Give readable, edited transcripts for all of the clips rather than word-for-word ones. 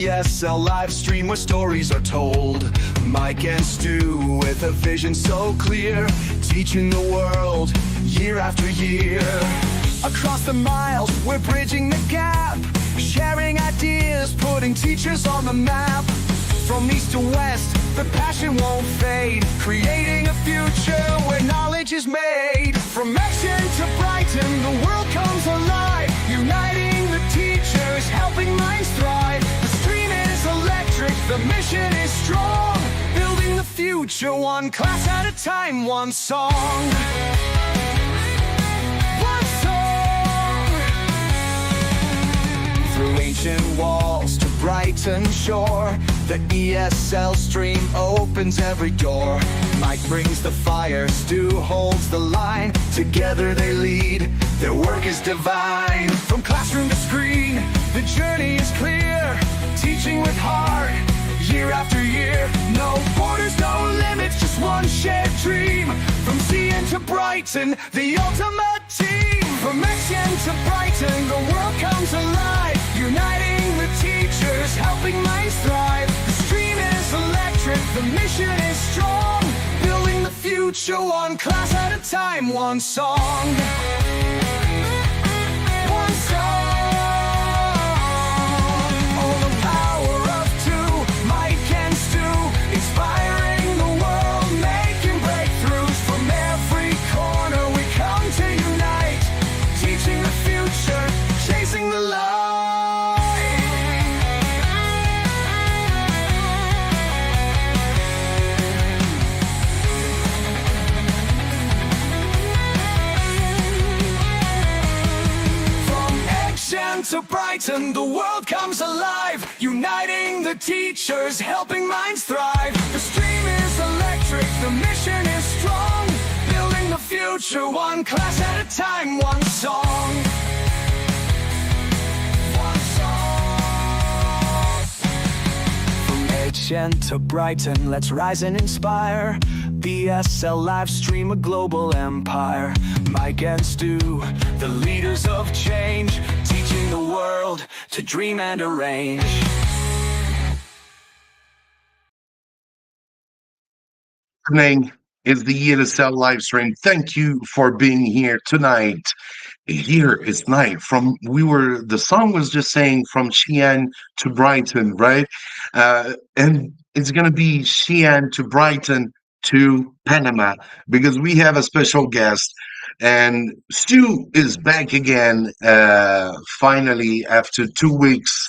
ESL live stream where stories are told. Mike and Stu with a vision so clear, teaching the world year after year. Across the miles, we're bridging the gap, sharing ideas, putting teachers on the map. From east to west, the passion won't fade, creating a future where knowledge is made. From Exton to Brighton, the world comes alive, uniting the teachers, helping minds thrive. The stream is electric, the mission is strong, building the future one class at a time, one song. One song. Through ancient walls to Brighton shore, the ESL stream opens every door. Mike brings the fire, Stu holds the line. Together they lead, their work is divine. From classroom to screen, the journey is clear, teaching with heart, year after year. No borders, no limits, just one shared dream. From Zion to Brighton, the ultimate team. From Exton to Brighton, the world comes alive, uniting the teachers, helping minds thrive. The stream is electric, the mission is strong, building the future one class at a time, one song. One song. Oh, the power of two, Mike and Stu, inspiring the world, making breakthroughs. From every corner we come to unite, teaching the future, chasing the light. To Brighton, the world comes alive, uniting the teachers, helping minds thrive. The stream is electric, the mission is strong, building the future one class at a time, one song. One song. From Exton to Brighton, let's rise and inspire. ESL live stream, a global empire. Mike and Stu, the leaders of change, teaching the world to dream and arrange. Evening is the ESL live stream. Thank you for being here tonight. Here is night. The song was just saying from Xi'an to Brighton, right? And it's gonna be Xi'an to Brighton to Panama, because we have a special guest, and Stu is back again, finally after 2 weeks,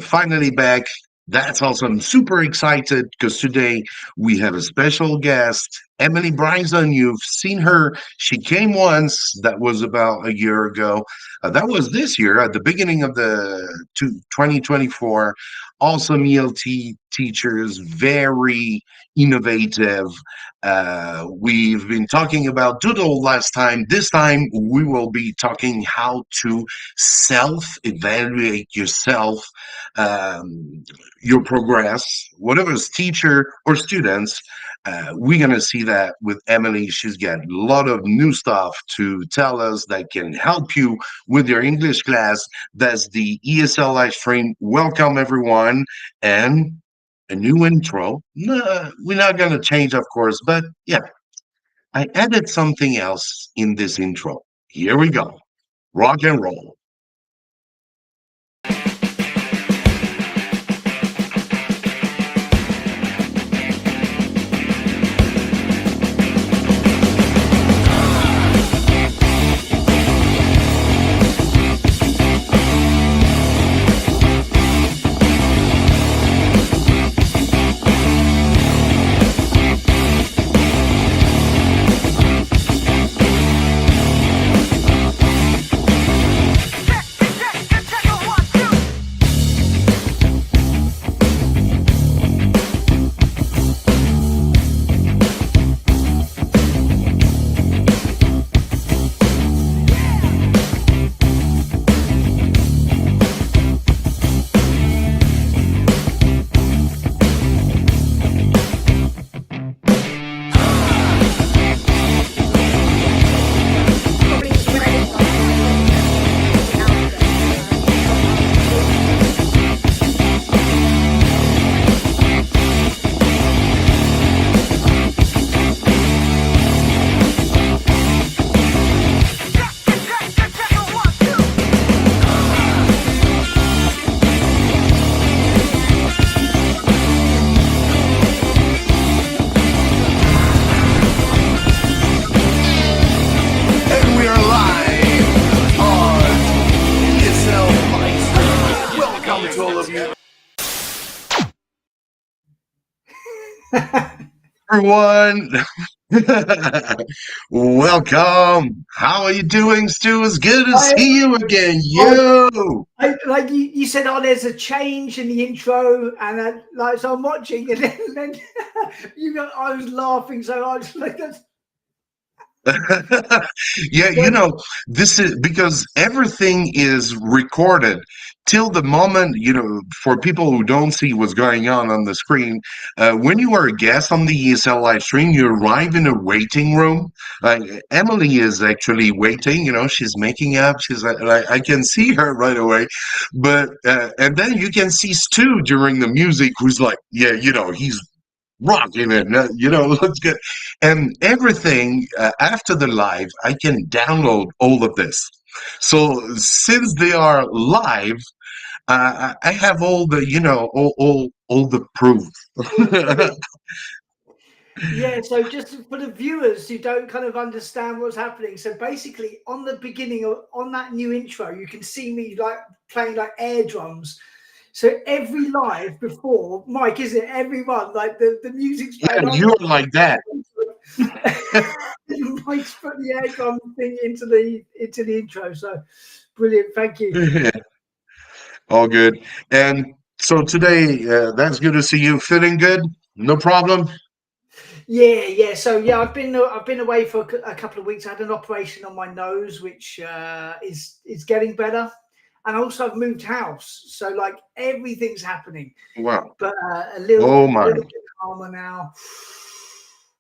finally back. That's awesome. Super excited because today we have a special guest, Emily Bryson. You've seen her. She came once. That was about a year ago. That was this year at the beginning of the 2024. Awesome ELT teachers, very innovative. We've been talking about TESOL last time. This time we will be talking how to self-evaluate yourself, your progress, whatever is teacher or students. We're going to see that with Emily. She's got a lot of new stuff to tell us that can help you with your English class. That's the ESL live stream. Welcome, everyone. And a new intro. No, we're not going to change, of course, but yeah, I added something else in this intro. Here we go. Rock and roll. Everyone, welcome. How are you doing, Stu? It's good to see you again. You. Like you said, oh, there's a change in the intro, and like so I'm watching, and then I was laughing so I was like, Yeah, this is because everything is recorded till the moment, for people who don't see what's going on the screen. When you are a guest on the ESL live stream, you arrive in a waiting room. Emily is actually waiting, she's making up. She's like, I can see her right away. But, and then you can see Stu during the music, who's like, yeah, he's rocking it, looks good. And everything after the live, I can download all of this. So since they are live, I have all the, all the proof. yeah. So just for the viewers who don't kind of understand what's happening, so basically on the beginning on that new intro, you can see me like playing like air drums. So every live before, Mike, isn't it? Everyone, like the music's playing. Yeah, you're like that. Mike's put the air drum thing into the intro. So brilliant, thank you. All good. And so today, that's good to see you. Feeling good? No problem. Yeah. So yeah, I've been away for a couple of weeks. I had an operation on my nose, which is getting better. And also I've moved house, so like everything's happening. Wow. But a little bit calmer now.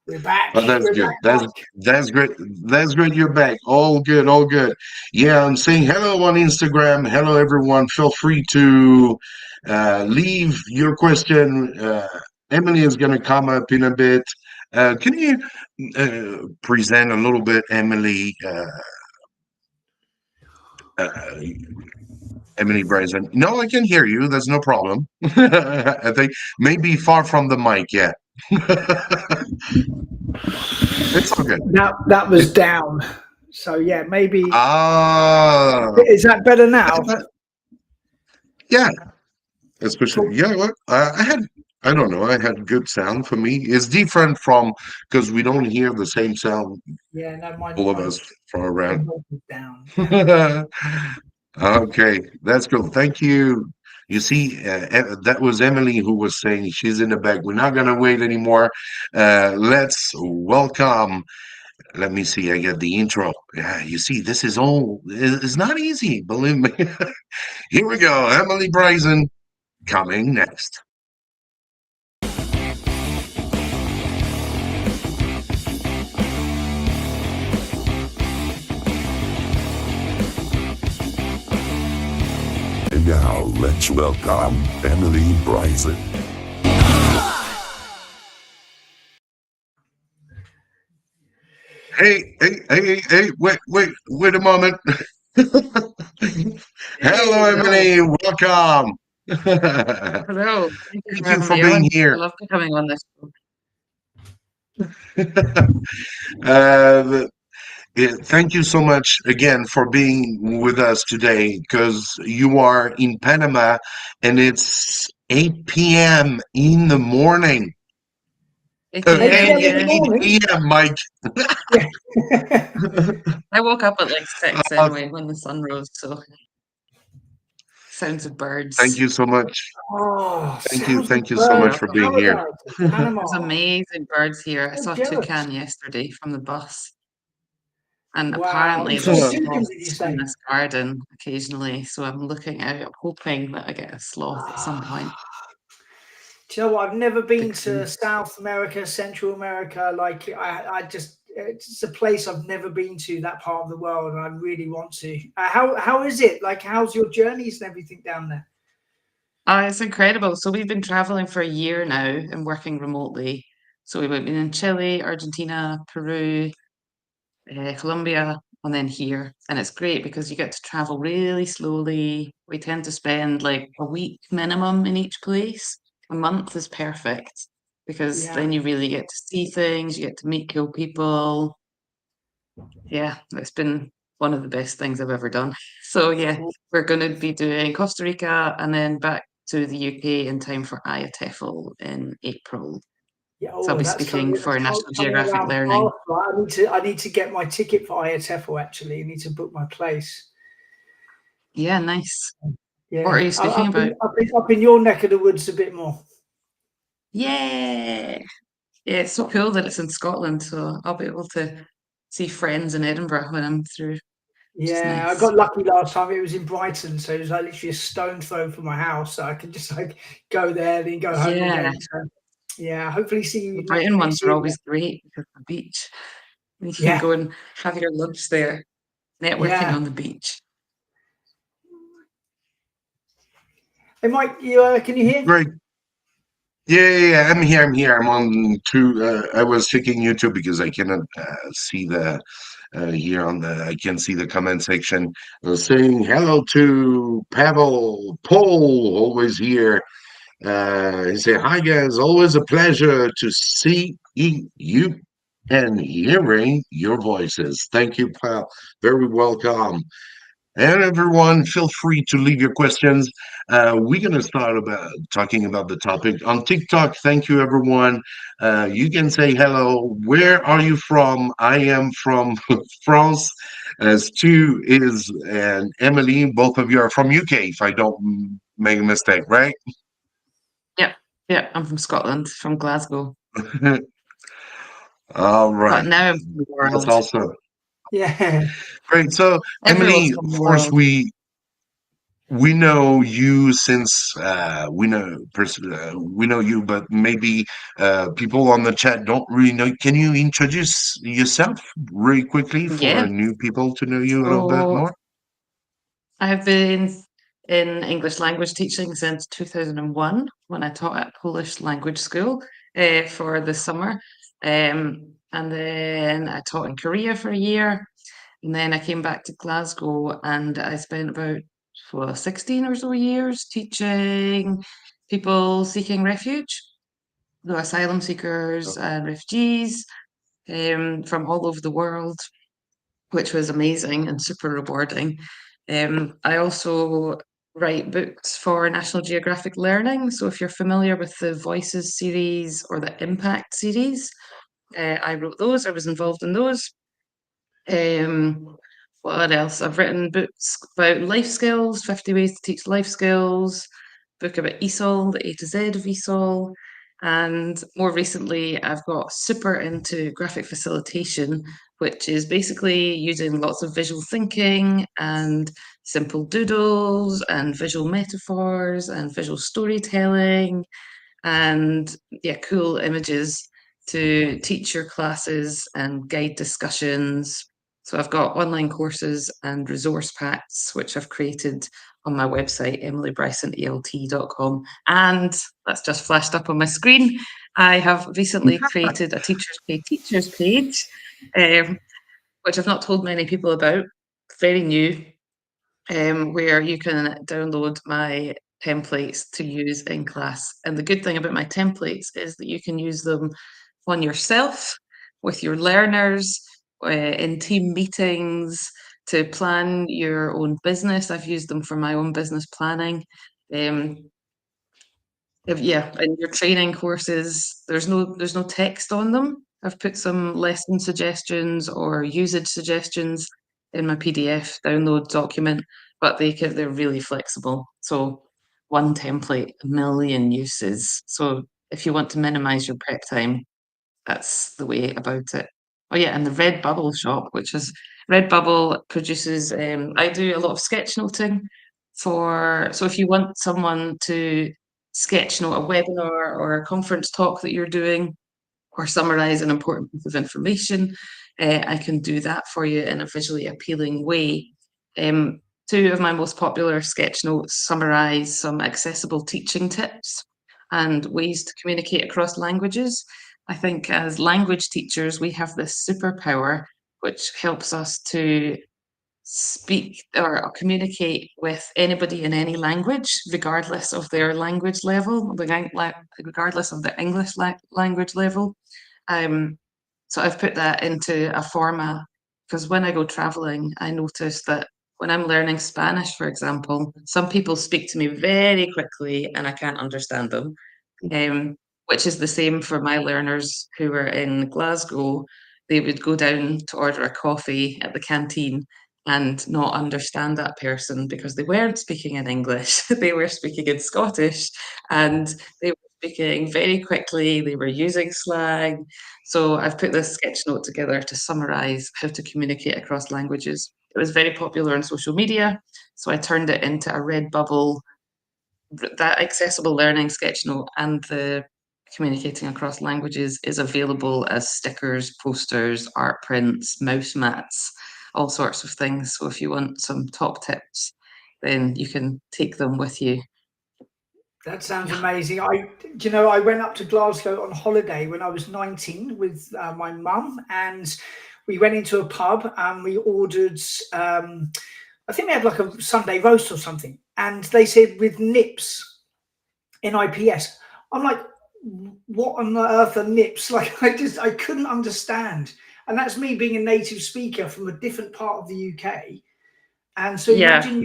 We're back. Oh, that's We're good. back. That's great. That's great. You're back. All good. All good. Yeah, I'm saying hello on Instagram. Hello, everyone. Feel free to leave your question. Emily is going to come up in a bit. Can you present a little bit, Emily? Emily Bryson. No, I can hear you. There's no problem. I think maybe far from the mic. Yeah. It's all good. That was down. So yeah, maybe. Is that better now? Yeah. Especially, yeah. What I don't know. I had good sound for me. It's different from because we don't hear the same sound. Yeah, no, All of us from around. Down. Okay, that's cool. Thank you. You see, that was Emily who was saying she's in the back. We're not gonna wait anymore. Let's welcome. Let me see. I get the intro. Yeah, you see, this is all. It's not easy. Believe me. Here we go. Emily Bryson coming next. And now let's welcome Emily Bryson. Hey, wait a moment. Hello, Emily. Welcome. Hello. Thank you for being here. I love coming on this show. Thank you so much again for being with us today because you are in Panama and it's 8 p.m. in the morning. 8 p.m. 8 p.m., Mike. I woke up at like 6 anyway when the sun rose, so sounds of birds. Thank you so much. Oh, thank you so much for being here. There's amazing birds here. I saw a toucan yesterday from the bus. And apparently there's sloths in this garden occasionally, so I'm looking out, hoping that I get a sloth at some point. Do you know what? I've never been to South America, Central America. Like I just, it's a place I've never been to, that part of the world, and I really want to. How is it? Like, how's your journeys and everything down there? It's incredible. So we've been traveling for a year now and working remotely. So we've been in Chile, Argentina, Peru, Colombia, and then here. And it's great because you get to travel really slowly. We tend to spend like a week minimum in each place. A month is perfect because then you really get to see things, you get to meet cool people. Yeah, it's been one of the best things I've ever done. So yeah, we're going to be doing Costa Rica and then back to the UK in time for TEFL in April. Yeah, So I'll be that's speaking for National coming Geographic around Learning. fast, right? I need to get my ticket for TEFL actually. I need to book my place. Yeah, nice. Yeah, What are you speaking about? Up in your neck of the woods a bit more. Yeah. Yeah, it's so cool that it's in Scotland, so I'll be able to see friends in Edinburgh when I'm through. Which is Yeah, I nice. got lucky last time. It was in Brighton, so it was like literally a stone throw from my house, so I could just like go there, then go home Yeah, again. So yeah, hopefully see the you Brighton ones next are year. always great because of the beach. You can Yeah, go and have your lunch there, networking yeah. on the beach. Hey, Mike, you can you hear? Great. Yeah, I'm here. I'm on two. I was checking YouTube because I cannot see the here on the. I can see the comment section. Saying hello to Paul, always here. He said, "Hi guys, always a pleasure to see you and hearing your voices. Thank you, Paul. Very welcome." And everyone, feel free to leave your questions. We're going to start about talking about the topic on TikTok. Thank you, everyone. You can say hello. Where are you from? I am from France. Stu is and Emily. Both of you are from UK, if I don't make a mistake, right? Yeah, yeah, I'm from Scotland, from Glasgow. All But right. now I'm from the That's world. also Yeah, great. So, Everyone's Emily, from of the course, world. we know you since we know you, but maybe people on the chat don't really know. Can you introduce yourself really quickly for Yeah. new people to know you a little bit So more? I've been in English language teaching since 2001 when I taught at Polish language school for the summer. And then I taught in Korea for a year. And then I came back to Glasgow and I spent about 16 or so years teaching people seeking refuge, so asylum seekers and refugees from all over the world, which was amazing and super rewarding. I also write books for National Geographic Learning. So if you're familiar with the Voices series or the Impact series, I wrote those. I was involved in those. What else? I've written books about life skills, 50 ways to teach life skills, book about ESOL, the A to Z of ESOL. And more recently, I've got super into graphic facilitation, which is basically using lots of visual thinking and simple doodles and visual metaphors and visual storytelling and yeah, cool images to teach your classes and guide discussions. So I've got online courses and resource packs, which I've created on my website, emilybrysonelt.com. And that's just flashed up on my screen. I have recently created a Teachers Pay Teachers page, which I've not told many people about, very new, where you can download my templates to use in class. And the good thing about my templates is that you can use them on yourself, with your learners, in team meetings, to plan your own business. I've used them for my own business planning. Yeah, in your training courses, there's no text on them. I've put some lesson suggestions or usage suggestions in my PDF download document, but they're really flexible. So one template, a million uses. So if you want to minimize your prep time, that's the way about it. Oh yeah, and the Redbubble shop, which is Redbubble produces. I do a lot of sketchnoting so if you want someone to sketchnote a webinar or a conference talk that you're doing, or summarize an important piece of information, I can do that for you in a visually appealing way. Two of my most popular sketch notes summarize some accessible teaching tips and ways to communicate across languages. I think as language teachers, we have this superpower which helps us to speak or communicate with anybody in any language, regardless of their language level, regardless of their English language level. So I've put that into a format because when I go traveling, I notice that when I'm learning Spanish, for example, some people speak to me very quickly and I can't understand them. which is the same for my learners who were in Glasgow. They would go down to order a coffee at the canteen and not understand that person because they weren't speaking in English. They were speaking in Scottish, and they were speaking very quickly. They were using slang. So I've put this sketch note together to summarize how to communicate across languages. It was very popular on social media, so I turned it into a Redbubble, that accessible learning sketch note, and the communicating across languages is available as stickers, posters, art prints, mouse mats, all sorts of things. So if you want some top tips, then you can take them with you. That sounds amazing. I went up to Glasgow on holiday when I was 19 with my mum, and we went into a pub and we ordered, I think they had like a Sunday roast or something, and they said with nips, NIPS. I'm like, what on earth are nips? Like, I couldn't understand. And that's me being a native speaker from a different part of the UK. And so imagine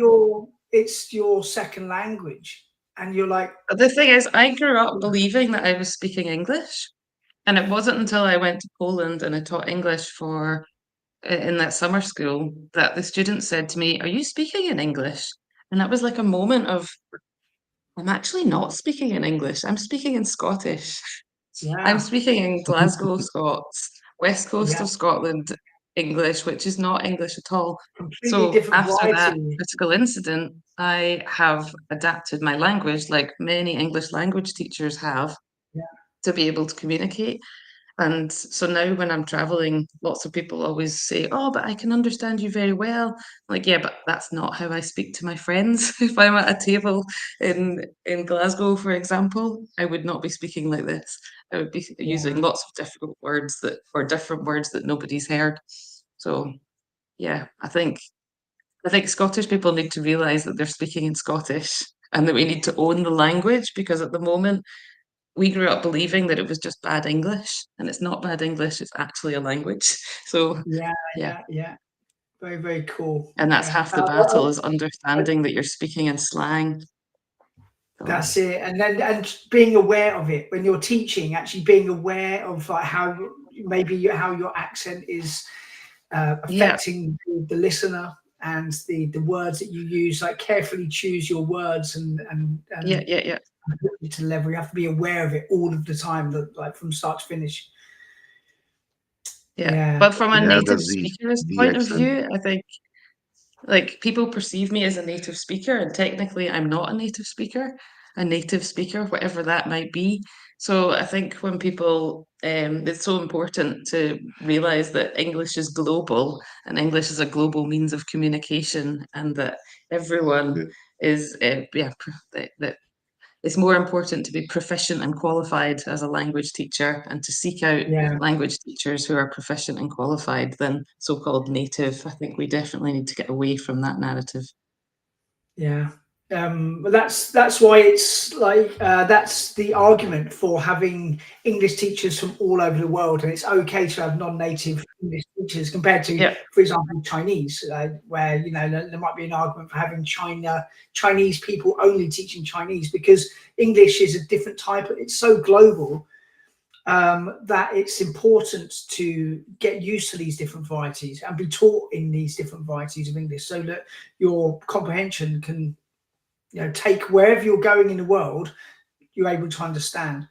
it's your second language, and you're like, But the thing is, I grew up believing that I was speaking English, and it wasn't until I went to Poland and I taught English in that summer school that the students said to me, "Are you speaking in English?" And that was like a moment of, I'm actually not speaking in English. I'm speaking in Scottish. I'm yeah, speaking in Glasgow Scots, West Coast yeah, of Scotland English, which is not English at all. completely So different after that variety. critical incident, I have adapted my language, like many English language teachers have, Yeah, to be able to communicate. And so now when I'm traveling, lots of people always say, "Oh, but I can understand you very well." I'm like, yeah, but that's not how I speak to my friends. If I'm at a table in Glasgow, for example, I would not be speaking like this. I would be using yeah, lots of difficult words or different words that nobody's heard. So yeah, I think Scottish people need to realise that they're speaking in Scottish and that we need to own the language, because at the moment we grew up believing that it was just bad English, and it's not bad English, it's actually a language. So, yeah, yeah. yeah, yeah. Very, very cool. And that's Yeah, half the battle, is understanding that you're speaking in slang. So, that's it. And then being aware of it when you're teaching, actually being aware of like how how your accent is yeah, affecting the listener, and the words that you use. Like carefully choose your words yeah, and yeah, yeah, to level. You have to be aware of it all of the time, that like from start to finish. yeah. Yeah, But from a Yeah, native that's speaker's the point of accent. view, I think, like, people perceive me as a native speaker, and technically I'm not a native speaker, whatever that might be. So I think when people, it's so important to realize that English is global, and English is a global means of communication, and that everyone Yeah. is, that it's more important to be proficient and qualified as a language teacher, and to seek out yeah. language teachers who are proficient and qualified than so-called native. I think we definitely need to get away from that narrative. Yeah. But that's why it's like that's the argument for having English teachers from all over the world, and it's okay to have non-native English teachers compared to, Yeah, for example, Chinese, where there might be an argument for having Chinese people only teaching Chinese, because English is a different type. It's so global that it's important to get used to these different varieties and be taught in these different varieties of English, so that your comprehension can, take wherever you're going in the world, you're able to understand.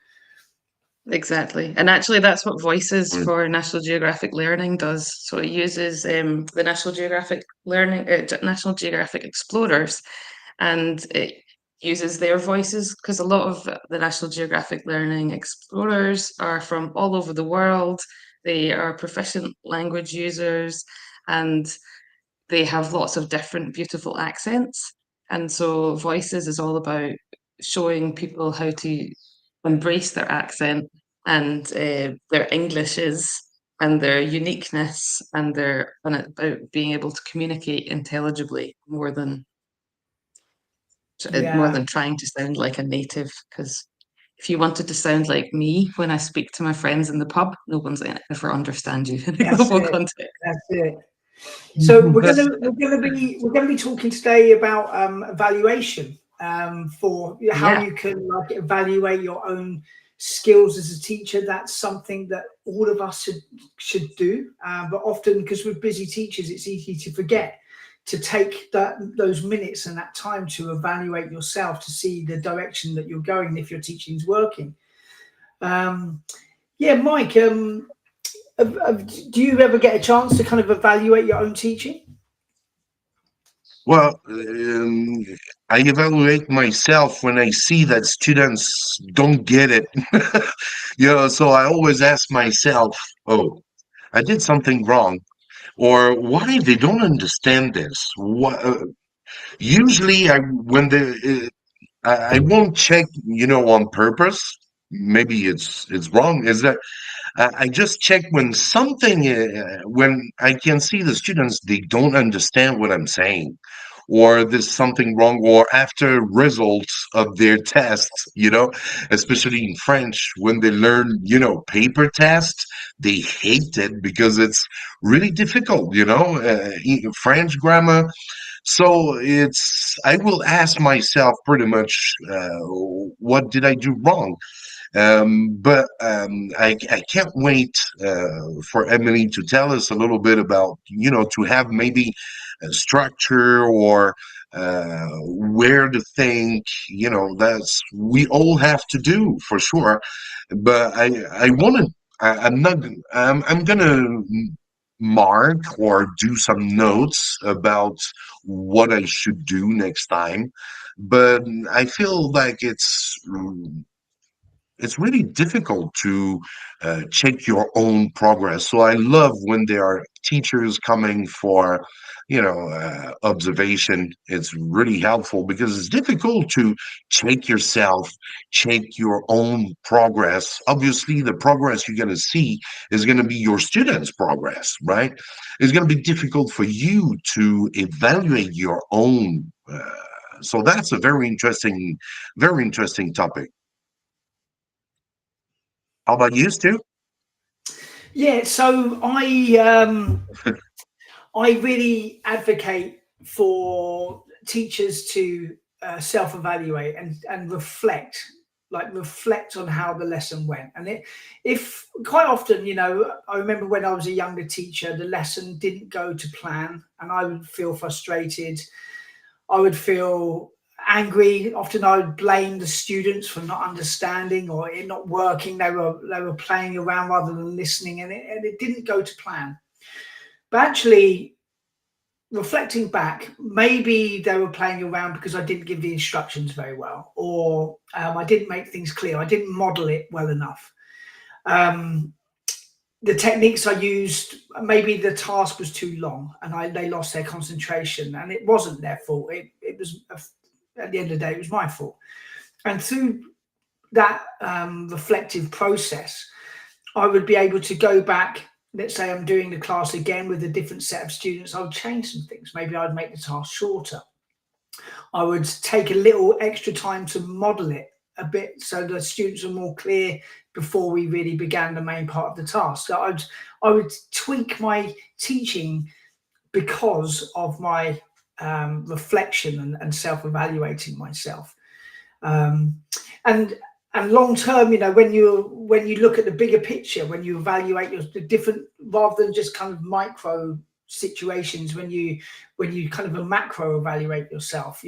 exactly. And actually, that's what Voices Mm. for National Geographic Learning does. So it uses the National Geographic National Geographic Explorers, and it uses their voices, because a lot of the National Geographic Learning Explorers are from all over the world. They are proficient language users, and they have lots of different beautiful accents. And so Voices is all about showing people how to embrace their accent and their Englishes and their uniqueness, and about being able to communicate intelligibly more Yeah, than trying to sound like a native. Because if you wanted to sound like me when I speak to my friends in the pub, no one's going to ever understand you in a that's global it. context. That's it. So we're But gonna be talking today about evaluation, for how yeah, you can like evaluate your own skills as a teacher. That's something that all of us should do. But often, because we're busy teachers, it's easy to forget to take those minutes and that time to evaluate yourself, to see the direction that you're going and if your teaching is working. Yeah, Mike, do you ever get a chance to kind of evaluate your own teaching? Well, I evaluate myself when I see that students don't get it. So I always ask myself, oh, I did something wrong, or why they don't understand this. Usually, I won't check, on purpose. Maybe it's wrong. Is that I just check when when I can see the students, they don't understand what I'm saying, or there's something wrong, or after results of their tests, especially in French, when they learn, paper tests, they hate it because it's really difficult, French grammar. So I will ask myself pretty much, what did I do wrong? But I can't wait for Emily to tell us a little bit about, to have maybe a structure or where to think, that's we all have to do for sure. But I want to, I'm not, I'm going to mark or do some notes about what I should do next time. But I feel like it's really difficult to check your own progress. So I love when there are teachers coming for, observation. It's really helpful because it's difficult to check yourself, check your own progress. Obviously, the progress you're going to see is going to be your students' progress, right? It's going to be difficult for you to evaluate your own. So that's a very interesting topic. How about you, Stu? Yeah, so I really advocate for teachers to self-evaluate and reflect on how the lesson went. And if quite often, I remember when I was a younger teacher, the lesson didn't go to plan, and I would feel frustrated. I would feel angry. Often I would blame the students for not understanding or it not working. They were playing around rather than listening, and it didn't go to plan. But actually, reflecting back, maybe they were playing around because I didn't give the instructions very well, or I didn't make things clear. I didn't model it well enough. The techniques I used, maybe the task was too long and they lost their concentration, and it wasn't their fault. It was, at the end of the day, it was my fault. And through that reflective process, I would be able to go back. Let's say I'm doing the class again with a different set of students. I would change some things. Maybe I'd make the task shorter. I would take a little extra time to model it a bit so the students are more clear before we really began the main part of the task. So I would tweak my teaching because of my reflection and self-evaluating myself. And long term, when you look at the bigger picture, when you evaluate the different, rather than just kind of micro situations, when you kind of a macro evaluate yourself,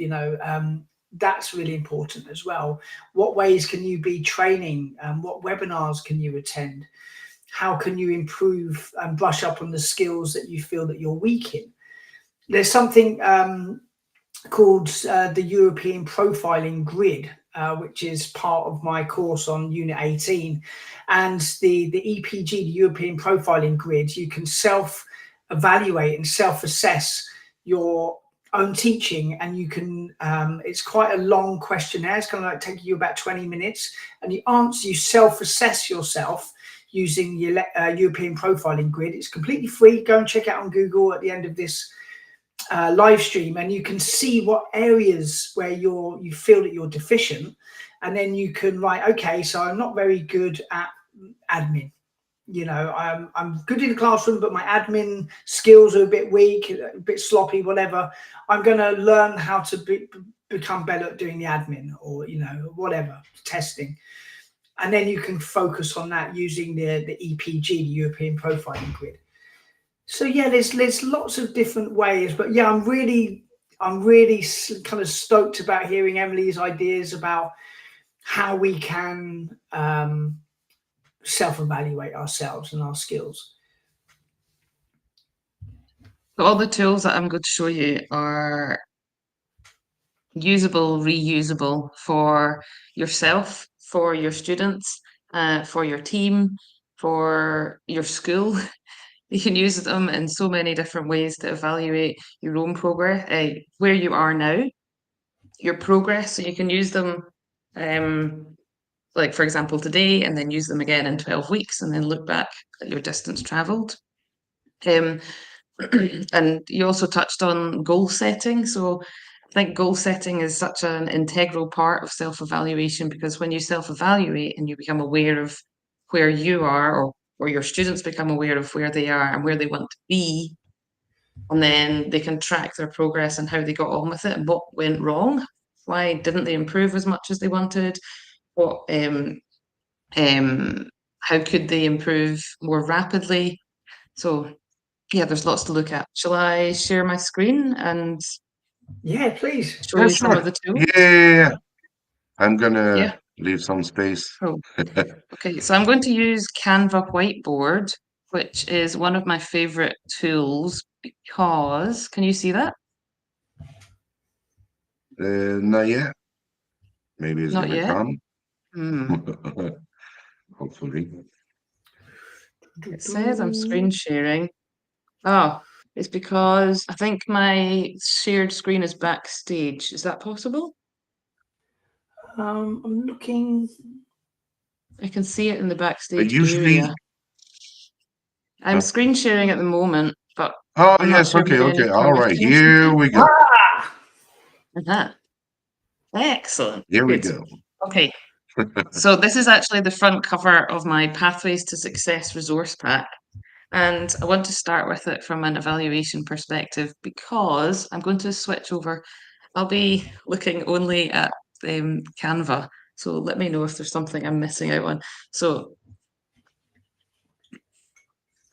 that's really important as well. What ways can you be training? What webinars can you attend? How can you improve and brush up on the skills that you feel that you're weak in? There's something called the European Profiling Grid, which is part of my course on Unit 18. And the EPG, the European Profiling Grid, you can self-evaluate and self-assess your own teaching, and you can it's quite a long questionnaire. It's kind of like taking you about 20 minutes, and you self-assess yourself using the European Profiling Grid. It's completely free. Go and check it out on Google at the end of this live stream, and you can see what areas where you feel that you're deficient, and then you can write, okay, so I'm not very good at admin. I'm good in the classroom, but my admin skills are a bit weak, a bit sloppy, whatever. I'm going to learn how to become better at doing the admin, or whatever, testing. and then you can focus on that using the EPG, the European Profiling Grid. So yeah, there's lots of different ways, but yeah, I'm really kind of stoked about hearing Emily's ideas about how we can self-evaluate ourselves and our skills. So all the tools that I'm going to show you are usable, reusable for yourself, for your students, for your team, for your school. You can use them in so many different ways to evaluate your own progress, where you are now, your progress. So you can use them, like for example, today, and then use them again in 12 weeks, and then look back at your distance traveled. And you also touched on goal setting. So I think goal setting is such an integral part of self-evaluation, because when you self-evaluate and you become aware of where you are, or your students become aware of where they are and where they want to be, and then they can track their progress and how they got on with it and what went wrong. Why didn't they improve as much as they wanted? What how could they improve more rapidly? So yeah, there's lots to look at. Shall I share my screen and Yeah, please. show you some of the tools? Yeah. I'm gonna Yeah. leave some space. Cool. Okay, so I'm going to use Canva Whiteboard, which is one of my favorite tools because, can you see that? Not yet. Maybe it's Not gonna yet. come. Hmm. Hopefully. It says I'm screen sharing. Oh, it's because I think my shared screen is backstage. Is that possible? I'm looking. I can see it in the backstage Usually. area. I'm screen sharing at the moment, but Oh I'm not yes. sure Okay. by any Okay. All right. permission or Here something. we go. Ah! Uh-huh. Excellent. Here we Good. go. Okay. So this is actually the front cover of my Pathways to Success resource pack. And I want to start with it from an evaluation perspective, because I'm going to switch over. I'll be looking only at Canva. So let me know if there's something I'm missing out on. So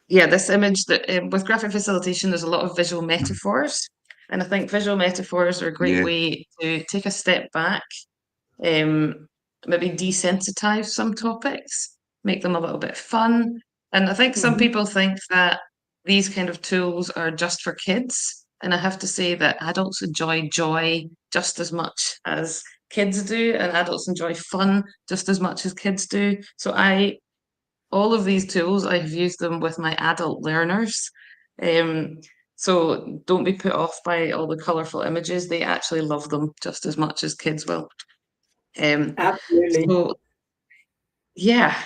yeah, this image that with graphic facilitation, there's a lot of visual metaphors. And I think visual metaphors are a great Yeah. way to take a step back, maybe desensitize some topics, make them a little bit fun. And I think some people think that these kind of tools are just for kids. And I have to say that adults enjoy joy just as much as kids do, and adults enjoy fun just as much as kids do. So all of these tools, I have used them with my adult learners. So don't be put off by all the colourful images. They actually love them just as much as kids will. Absolutely. So yeah.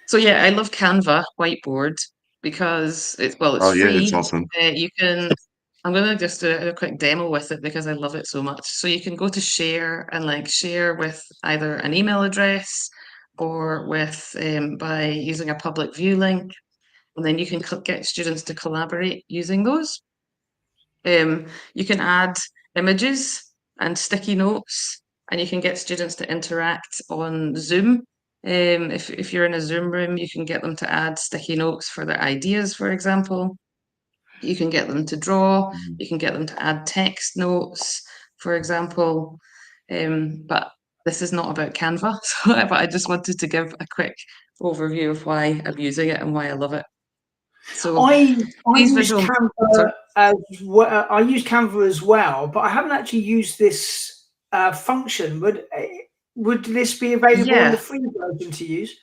So yeah, I love Canva Whiteboard because it's Oh yeah. It's free. awesome. You can. I'm gonna just do a quick demo with it because I love it so much. So you can go to share and share with either an email address or with by using a public view link, and then you can get students to collaborate using those. You can add images and sticky notes, and you can get students to interact on Zoom. If you're in a Zoom room, you can get them to add sticky notes for their ideas, for example. You can get them to draw, you can get them to add text notes, for example. But this is not about Canva, but I just wanted to give a quick overview of why I'm using it and why I love it. So I these use visual Canva as well. I use Canva as well, but I haven't actually used this function. Would this be available in the Yeah. free version to use?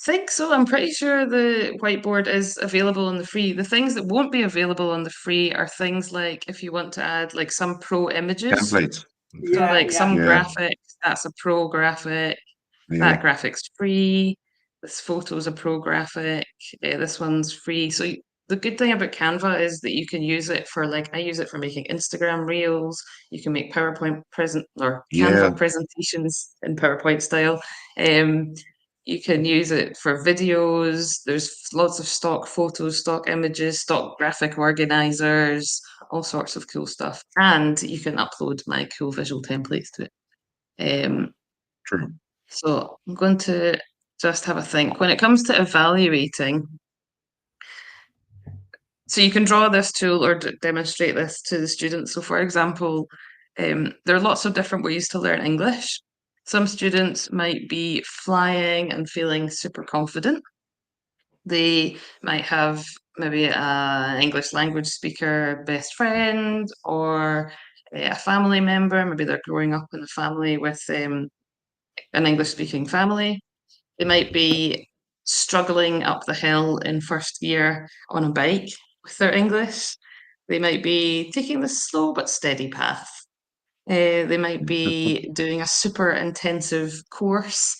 Think so. I'm pretty sure the whiteboard is available on the free. The things that won't be available on the free are things like if you want to add some pro images. Templates. So Yeah, yeah. some Yeah. graphics, that's a pro graphic. Yeah. That graphic's free. This photo's a pro graphic. This one's free. So the good thing about Canva is that you can use it for I use it for making Instagram reels. You can make PowerPoint Yeah. Canva presentations in PowerPoint style. You can use it for videos. There's lots of stock photos, stock images, stock graphic organizers, all sorts of cool stuff. And you can upload my cool visual templates to it. True. So I'm going to just have a think. When it comes to evaluating, so you can draw this tool or demonstrate this to the students. So for example, there are lots of different ways to learn English. Some students might be flying and feeling super confident. They might have maybe an English language speaker best friend or a family member. Maybe they're growing up in a family with an English speaking family. They might be struggling up the hill in first year on a bike with their English. They might be taking the slow but steady path. They might be doing a super intensive course,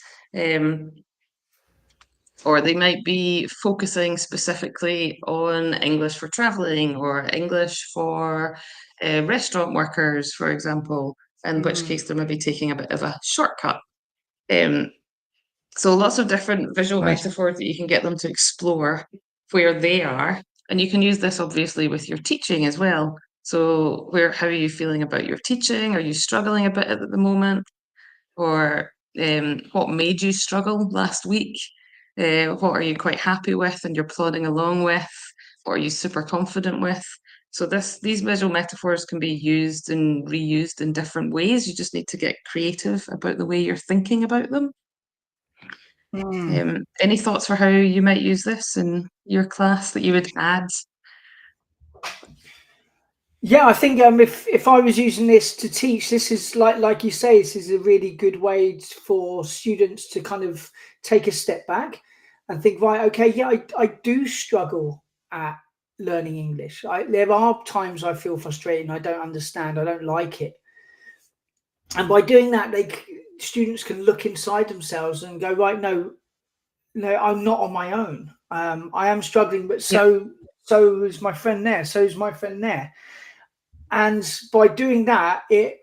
or they might be focusing specifically on English for traveling or English for restaurant workers, for example, in which case they might be taking a bit of a shortcut. So lots of different visual Nice. metaphors that you can get them to explore where they are. And you can use this obviously with your teaching as well. So how are you feeling about your teaching? Are you struggling a bit at the moment? Or what made you struggle last week? What are you quite happy with and you're plodding along with? What are you super confident with? So these visual metaphors can be used and reused in different ways. You just need to get creative about the way you're thinking about them. Any thoughts for how you might use this in your class that you would add? Yeah, I think if I was using this to teach, this is like you say, this is a really good way for students to kind of take a step back and think, right, okay, yeah, I do struggle at learning English. There are times I feel frustrated and I don't understand, I don't like it. And by doing that, students can look inside themselves and go, right, no, I'm not on my own. I am struggling, but so is my friend there. So is my friend there. And by doing that, it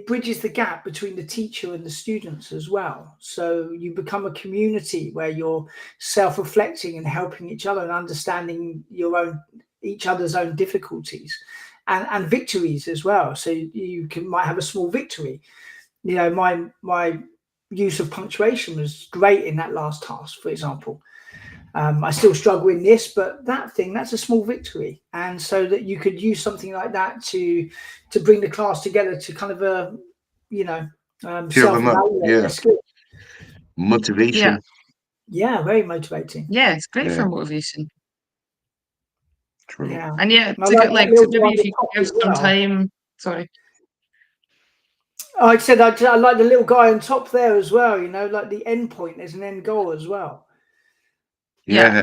bridges the gap between the teacher and the students as well. So you become a community where you're self-reflecting and helping each other and understanding each other's own difficulties and victories as well. So you might have a small victory. You know, my use of punctuation was great in that last task, for example. I still struggle in this, but that's a small victory. And so that you could use something like that to bring the class together to kind of self-evaluate their skills. Motivation. Yeah, very motivating. Yeah, it's great for motivation. True. Yeah. And yeah, maybe if you give some time, sorry. I said I like the little guy on top there as well, like the end point, there's an end goal as well. Yeah.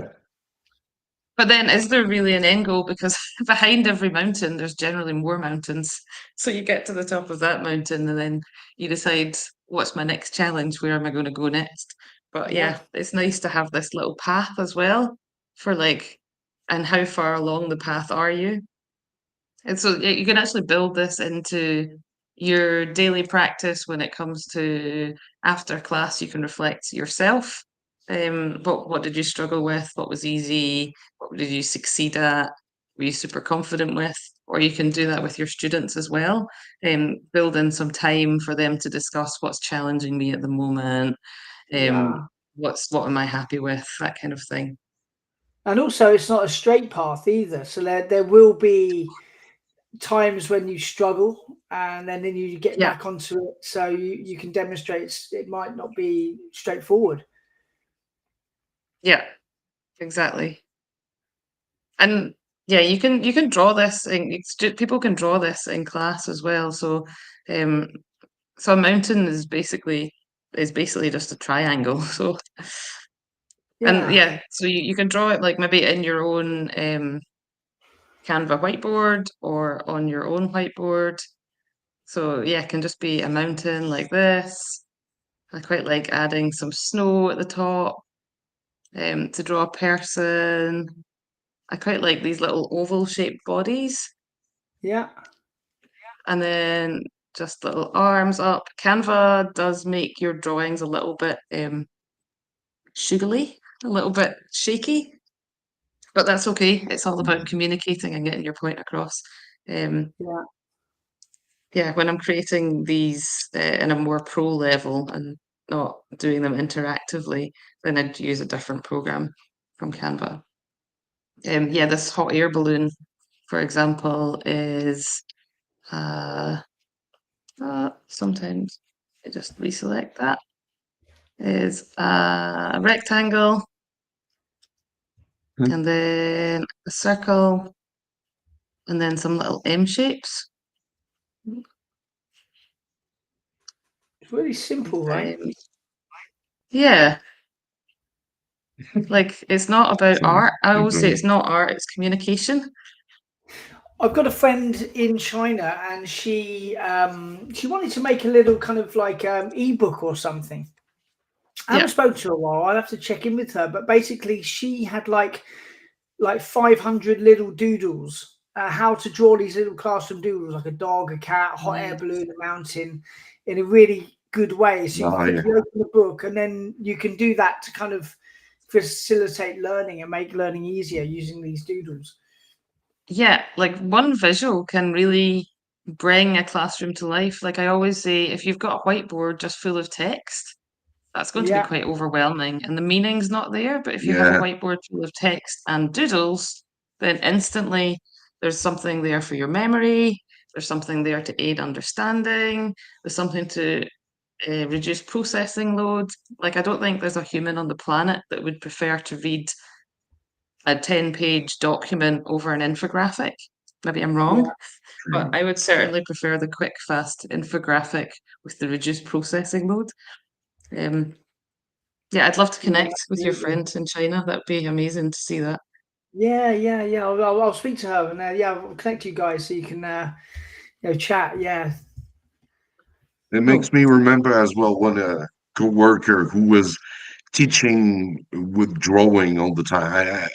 But then is there really an end goal? Because behind every mountain, there's generally more mountains. So you get to the top of that mountain and then you decide, what's my next challenge? Where am I going to go next? But yeah, it's nice to have this little path as well for and how far along the path are you? And so you can actually build this into your daily practice when it comes to after class, you can reflect yourself. What did you struggle with? What was easy? What did you succeed at? Were you super confident with? Or you can do that with your students as well. Build in some time for them to discuss what's challenging me at the moment. What am I happy with? That kind of thing. And also, it's not a straight path either. So there will be times when you struggle and then you get back onto it. So you can demonstrate it might not be straightforward. Yeah, exactly. And yeah, you can draw this people can draw this in class as well. So so a mountain is basically just a triangle. So and yeah, so you can draw it like maybe in your own Canva whiteboard or on your own whiteboard. So yeah, it can just be a mountain like this. I quite like adding some snow at the top to draw a person. I quite like these little oval shaped bodies. Yeah. And then just little arms up. Canva does make your drawings a little bit sugary, a little bit shaky, but that's okay. It's all about communicating and getting your point across. yeah, when I'm creating these in a more pro level and not doing them interactively, then I'd use a different program from Canva. Yeah, this hot air balloon, for example, is sometimes I just reselect that, is a rectangle and then a circle and then some little M shapes. It's really simple, right? Yeah, like it's not about So, art. I always say it's not art, it's communication. I've got a friend in China, and she wanted to make a little kind of like ebook or something. I haven't Yeah. spoken to her a while. I'll have to check in with her. But basically, she had like 500 little doodles. How to draw these little classroom doodles, like a dog, a cat, a hot air balloon, a mountain, in a really good way. So you oh, quickly open the book, and then you can do that to kind of facilitate learning and make learning easier using these doodles. Yeah, like one visual can really bring a classroom to life. Like I always say, if you've got a whiteboard just full of text, that's going to be Yeah, quite overwhelming and the meaning's not there. But if you have a yeah, whiteboard full of text and doodles, then instantly there's something there for your memory, there's something there to aid understanding, there's something to reduce processing load. Like I don't think there's a human on the planet that would prefer to read a 10-page document over an infographic. Maybe I'm wrong, yeah, but I would certainly prefer the quick, fast infographic with the reduced processing load. Um, yeah, I'd love to yeah, connect with your absolutely. friend in China. That'd be amazing to see that. Yeah. I'll speak to her, and yeah, I'll connect you guys so you can chat. Yeah, it makes Cool. me remember as well one co-worker who was teaching with drawing all the time.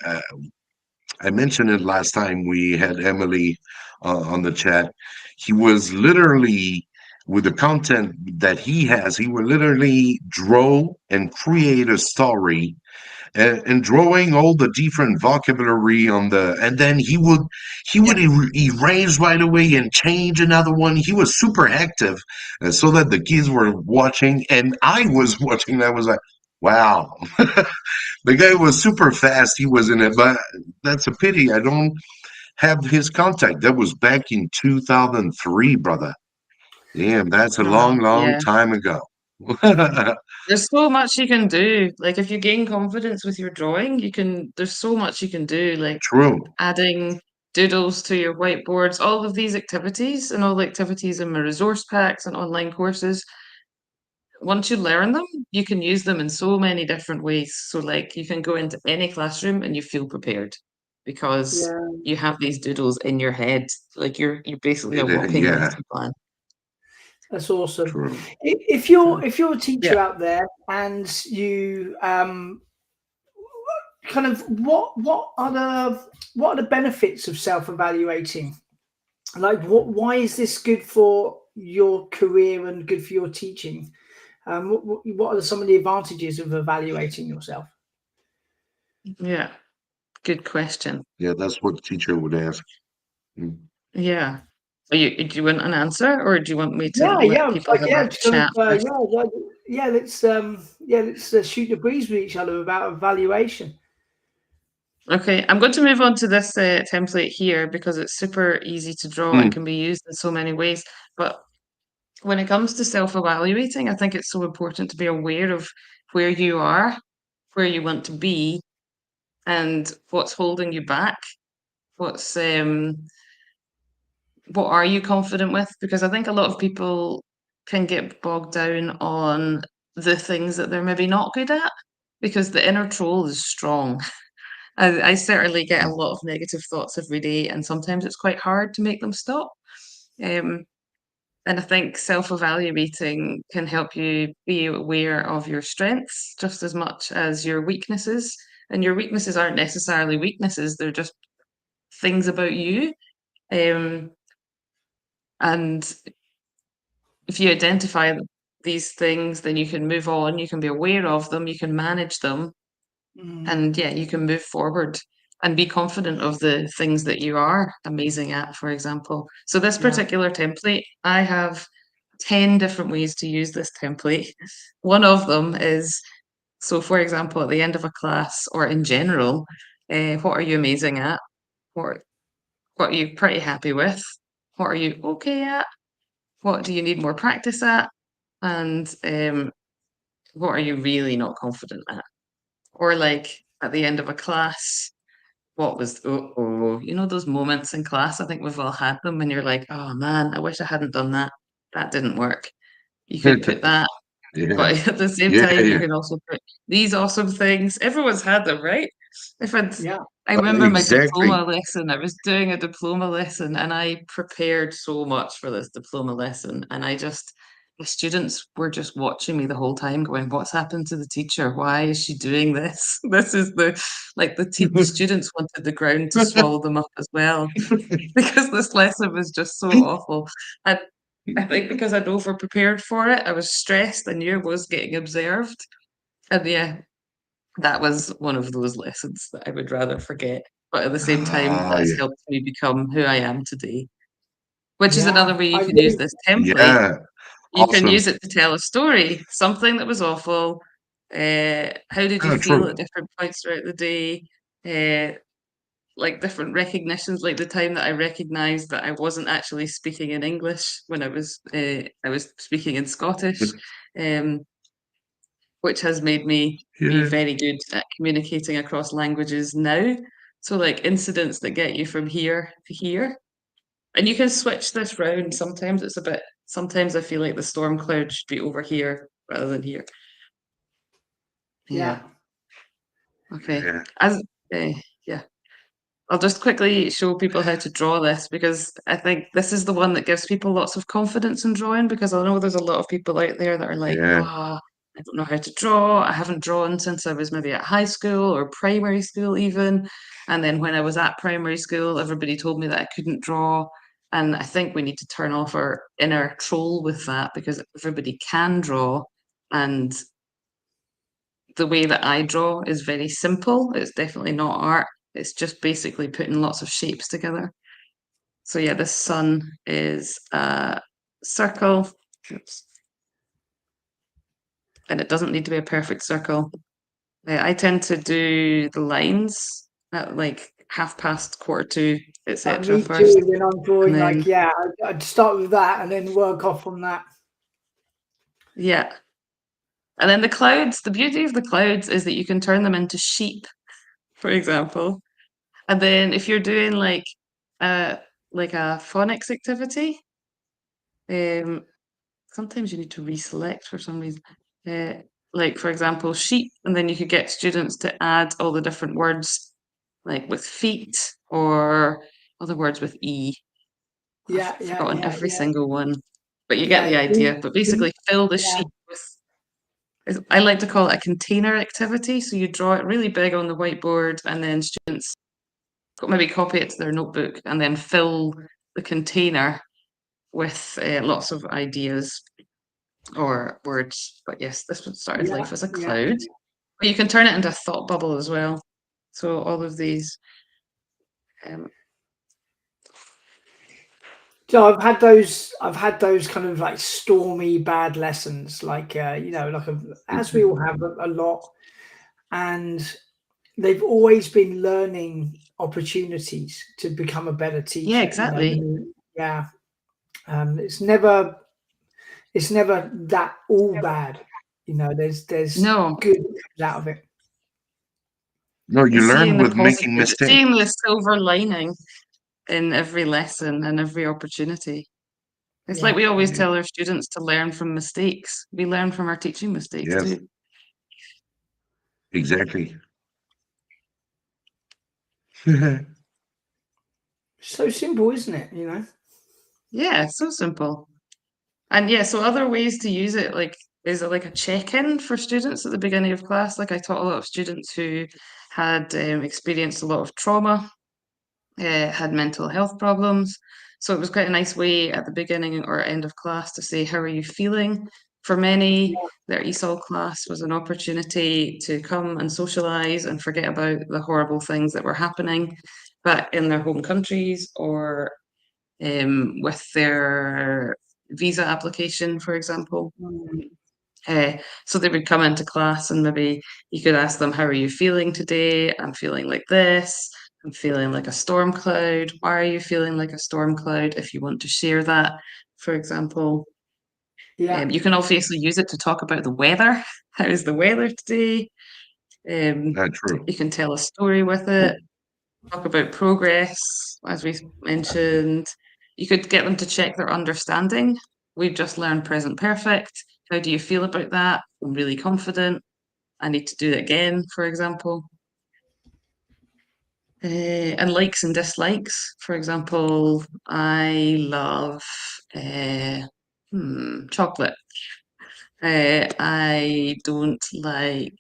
I mentioned it last time we had Emily on the chat. He was literally with the content that he has, he would literally draw and create a story and drawing all the different vocabulary on the and then he would erase right away and change another one. He was super active so that the kids were watching and I was watching and I was like, wow. The guy was super fast. He was in it, but that's a pity I don't have his contact. That was back in 2003, brother. Damn, that's a long, long Yeah. time ago. There's so much you can do. Like if you gain confidence with your drawing, there's so much you can do, like True. adding doodles to your whiteboards, all of these activities and all the activities in my resource packs and online courses. Once you learn them, you can use them in so many different ways. So like you can go into any classroom and you feel prepared because yeah. you have these doodles in your head. Like you're basically a walking Yeah, lesson plan. That's awesome. true. So If you're a teacher yeah. out there and you kind of what are the benefits of self-evaluating? Like why is this good for your career and good for your teaching? What are some of the advantages of evaluating yourself? Yeah. Good question. Yeah, that's what the teacher would ask. Mm. Yeah. Do you want an answer or do you want me to Yeah, let people have a just kind of chat first? let's shoot the breeze with each other about evaluation. Okay, I'm going to move on to this template here because it's super easy to draw and Mm. can be used in so many ways. But when it comes to self-evaluating, I think it's so important to be aware of where you are, where you want to be, and what's holding you back. What's what are you confident with? Because I think a lot of people can get bogged down on the things that they're maybe not good at because the inner troll is strong. I certainly get a lot of negative thoughts every day, and sometimes it's quite hard to make them stop. Um, and I think self-evaluating can help you be aware of your strengths just as much as your weaknesses. And your weaknesses aren't necessarily weaknesses, they're just things about you. Um, and if you identify these things, then you can move on, you can be aware of them, you can manage them, Mm. and yeah, you can move forward. and be confident of the things that you are amazing at, for example. So this Yeah. particular template, I have 10 different ways to use this template. One of them is, so for example, at the end of a class or in general, what are you amazing at? What are you pretty happy with? What are you okay at? What do you need more practice at? And what are you really not confident at? Or like at the end of a class, what was those moments in class? I think we've all had them when you're like, oh man, I wish I hadn't done that. That didn't work. You could put that, Yeah. but at the same Yeah, time, you yeah. can also put these awesome things. Everyone's had them, right? Yeah. I remember my Exactly. diploma lesson. I was doing a diploma lesson and I prepared so much for this diploma lesson. And the students were just watching me the whole time going, what's happened to the teacher? Why is she doing this? This is the students wanted the ground to swallow them up as well because this lesson was just so awful. And I think because I'd over prepared for it, I was stressed. I knew I was getting observed. And yeah, that was one of those lessons that I would rather forget. But at the same time, that's Yeah. helped me become who I am today, which is Yeah. another way you I can use really, this template. Yeah. You can Awesome. use it to tell a story, something that was awful. How did you feel at True. different points throughout the day? Like different recognitions, like the time that I recognized that I wasn't actually speaking in English when I was speaking in Scottish. Um, which has made me be Yeah. very good at communicating across languages now. So like incidents that get you from here to here. And you can switch this round. Sometimes I feel like the storm cloud should be over here rather than here. yeah. Yeah. Okay. Yeah. Yeah. I'll just quickly show people how to draw this because I think this is the one that gives people lots of confidence in drawing because I know there's a lot of people out there that are like, Yeah. oh, I don't know how to draw. I haven't drawn since I was maybe at high school or primary school even. And then when I was at primary school, everybody told me that I couldn't draw. And I think we need to turn off our inner troll with that because everybody can draw. And the way that I draw is very simple. It's definitely not art. It's just basically putting lots of shapes together. So yeah, the sun is a circle. Oops. And it doesn't need to be a perfect circle. I tend to do the lines at like 2:30, 2:45, etc. Me first. too. When I'm drawing, And then, I'd start with that and then work off from that. yeah. And then the clouds, the beauty of the clouds is that you can turn them into sheep, for example. And then if you're doing like a phonics activity, sometimes you need to reselect for some reason. Like for example, sheep, and then you could get students to add all the different words, like with feet or other words with e. Yeah, I've forgotten every yeah. single one, but you get Yeah. the idea. But basically, fill the Yeah. sheet with. I like to call it a container activity. So you draw it really big on the whiteboard, and then students maybe copy it to their notebook, and then fill the container with lots of ideas or words. But yes, this one started Yeah. life as a Yeah. cloud. But you can turn it into a thought bubble as well. So all of these. So I've had those kind of like stormy bad lessons, like as we all have a lot, and they've always been learning opportunities to become a better teacher. Yeah, exactly. Yeah, it's never that all bad. There's No, good out of it. No, you it's seeing learn the with making positive, mistakes. seeing the silver lining in every lesson and every opportunity. It's like Yeah. we always Yeah. tell our students to learn from mistakes. We learn from our teaching mistakes Yes, too. exactly. So simple, isn't it? Yeah, it's so simple. And yeah, so other ways to use it, like, is it like a check-in for students at the beginning of class? Like I taught a lot of students who had experienced a lot of trauma, had mental health problems. So it was quite a nice way at the beginning or end of class to say, how are you feeling? For many, their ESOL class was an opportunity to come and socialise and forget about the horrible things that were happening back in their home countries or with their visa application, for example. So they would come into class and maybe you could ask them, how are you feeling today? I'm feeling like this. I'm feeling like a storm cloud. Why are you feeling like a storm cloud? If you want to share that, for example. Yeah. You can obviously use it to talk about the weather. How is the weather today? That's true. You can tell a story with it, talk about progress, as we mentioned. You could get them to check their understanding. We've just learned present perfect. How do you feel about that? I'm really confident. I need to do it again, for example. And likes and dislikes. For example, I love chocolate. I don't like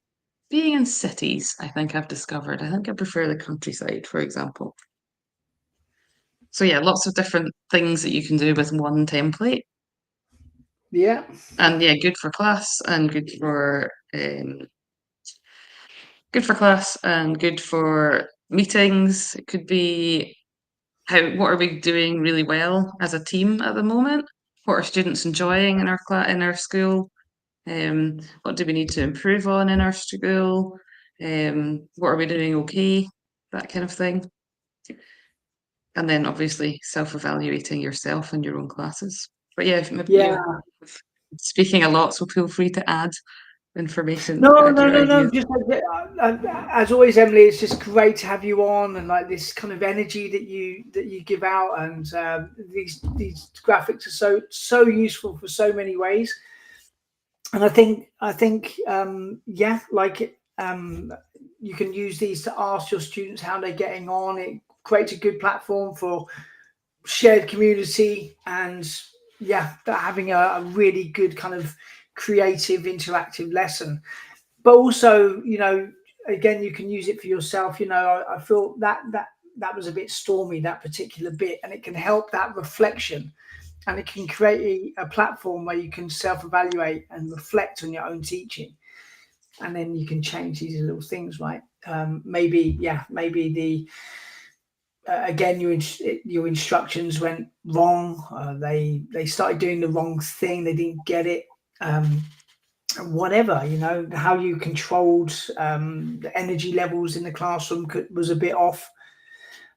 being in cities, I think I've discovered. I think I prefer the countryside, for example. So yeah, lots of different things that you can do with one template. Yeah. And yeah, good for class and good for class and good for meetings. It could be what are we doing really well as a team at the moment? What are students enjoying in our in our school? What do we need to improve on in our school? What are we doing okay? That kind of thing. And then obviously self-evaluating yourself and your own classes. But yeah, maybe Yeah. speaking a lot, so feel free to add information, No, add no, your no, no. ideas. Just like, as always, Emily, it's just great to have you on, and like this kind of energy that you give out, and these graphics are so useful for so many ways. And I think yeah, like you can use these to ask your students how they're getting on. It creates a good platform for shared community, and yeah, having a really good kind of creative interactive lesson. But also, you know, again, you can use it for yourself. You know, I feel that was a bit stormy, that particular bit, and it can help that reflection, and it can create a platform where you can self-evaluate and reflect on your own teaching, and then you can change these little things, right? Maybe the again, your instructions went wrong. They started doing the wrong thing. They didn't get it. Whatever, you know, how you controlled the energy levels in the classroom was a bit off.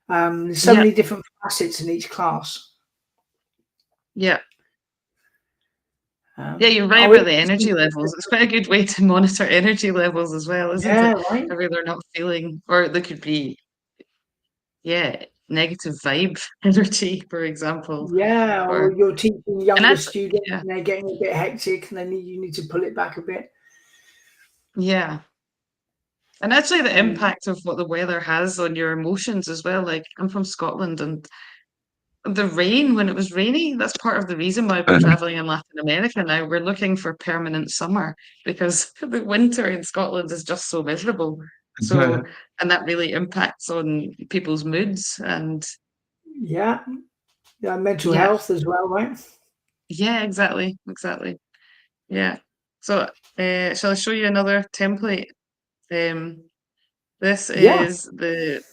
There's so many different facets in each class. Yeah. Yeah, you're right about the energy levels. It's quite a good way to monitor energy levels as well, isn't it? Right. Maybe they're not feeling, or they could be, negative vibe energy, for example. Or you're teaching younger that's, students yeah, and they're getting a bit hectic, and you need to pull it back a bit. yeah. And actually the impact of what the weather has on your emotions as well. Like I'm from Scotland and the rain, when it was rainy, that's part of the reason why we're traveling in Latin America now. We're looking for permanent summer because the winter in Scotland is just so miserable. So, and that really impacts on people's moods and Yeah, mental yeah, health as well, right? yeah, exactly. Yeah. So, shall I show you another template? This Yeah. is the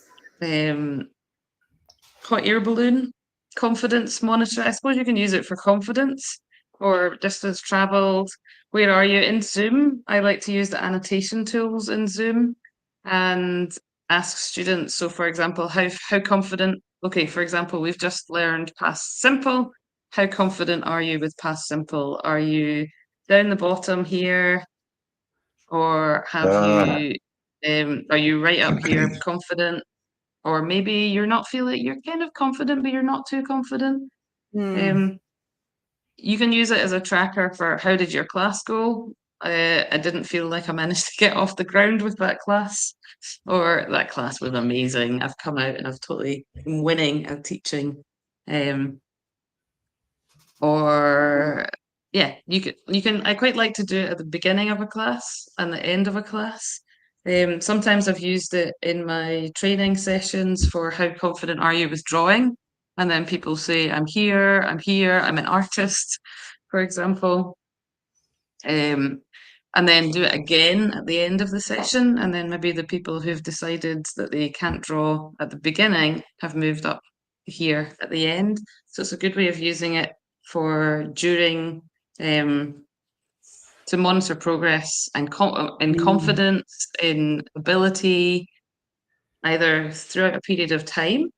hot air balloon confidence monitor. I suppose you can use it for confidence or distance traveled. Where are you in Zoom? I like to use the annotation tools in Zoom and ask students. So, for example, how confident? Okay, for example, we've just learned past simple. How confident are you with past simple? Are you down the bottom here, or have you? Are you right up here, confident? Or maybe you're not feeling, you're kind of confident, but you're not too confident. You can use it as a tracker for how did your class go? I didn't feel like I managed to get off the ground with that class, or that class was amazing. I've come out and I've totally been winning at teaching. Or yeah, you can. I quite like to do it at the beginning of a class and the end of a class. Sometimes I've used it in my training sessions for how confident are you with drawing? And then people say, I'm here, I'm an artist, for example. and then do it again at the end of the session. And then maybe the people who've decided that they can't draw at the beginning have moved up here at the end. So it's a good way of using it for during, to monitor progress and confidence, in ability, either throughout a period of time,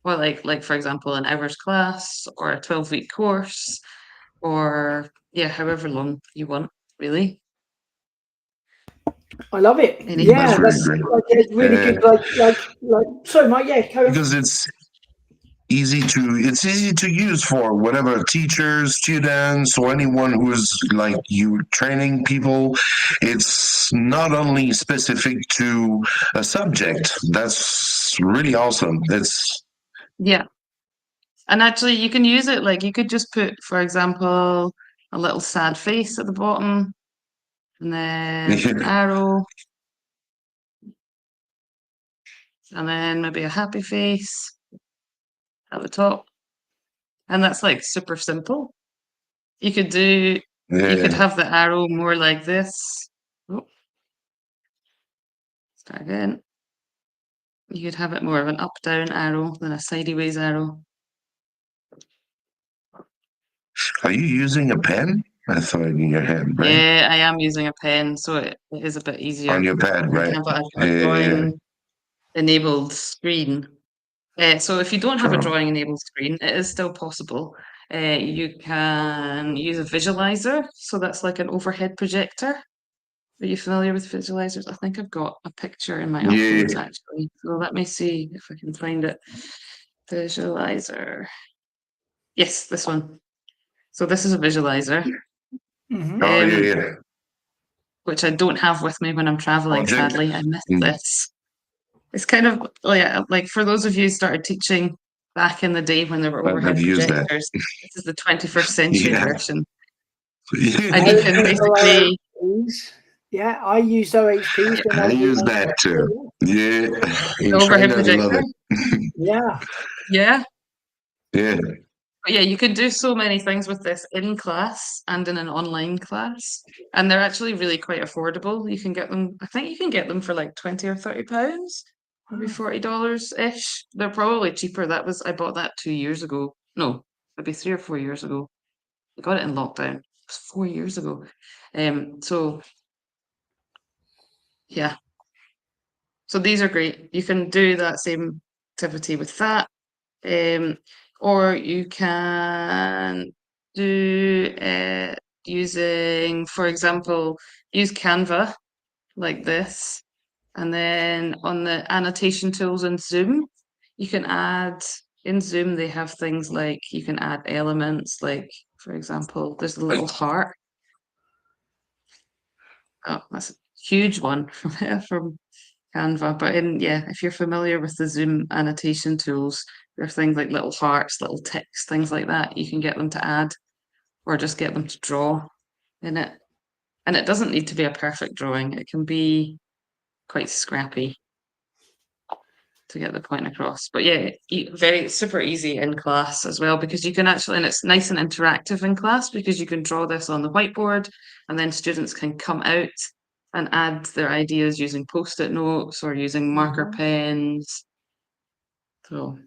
or like for example, an hour's class or a 12-week course, or yeah, however long you want, really. I love it. Any Yeah, That's that's really great. like, it's really good. Like. Sorry, Mike. Yeah, carry on. Because it's easy to use for whatever teachers, students, or anyone who is like you training people. It's not only specific to a subject. That's really awesome. That's Yeah. And actually, you can use it like you could just put, for example, a little sad face at the bottom, and then an arrow, and then maybe a happy face at the top. And that's like super simple. You could do, you could have the arrow more like this. Oh, start again. You could have it more of an up-down arrow than a sideways arrow. Are you using a pen? I thought in your hand, right? Yeah, I am using a pen, so it is a bit easier. On your pad, right? But I've got a drawing enabled screen. So if you don't have a drawing enabled screen, it is still possible. You can use a visualizer. So that's like an overhead projector. Are you familiar with visualizers? I think I've got a picture in my uploads actually. So let me see if I can find it. Visualizer. Yes, this one. So this is a visualizer. Which I don't have with me when I'm traveling, sadly. I missed this. It's kind of like for those of you who started teaching back in the day when there were overhead projectors, this is the 21st century version. And you can basically yeah, I use OHPs. I use that too. Yeah. The overhead projector. Yeah. Yeah. Yeah. But yeah, you can do so many things with this in class and in an online class. And they're actually really quite affordable. You can get them, I think you can get them for like 20 or £30, maybe $40-ish. They're probably cheaper. I bought that 2 years ago. No, maybe 3 or 4 years ago. I got it in lockdown. It was 4 years ago. So yeah. So these are great. You can do that same activity with that. Or you can do using, for example, use Canva like this. And then on the annotation tools in Zoom, you can add, in Zoom, they have things like you can add elements, like, for example, there's a little heart. Oh, that's a huge one from Canva. But if you're familiar with the Zoom annotation tools, there are things like little hearts, little ticks, things like that. You can get them to add or just get them to draw in it. And it doesn't need to be a perfect drawing. It can be quite scrappy to get the point across. But yeah, very super easy in class as well, because you can actually, and it's nice and interactive in class because you can draw this on the whiteboard and then students can come out and add their ideas using post-it notes or using marker pens. So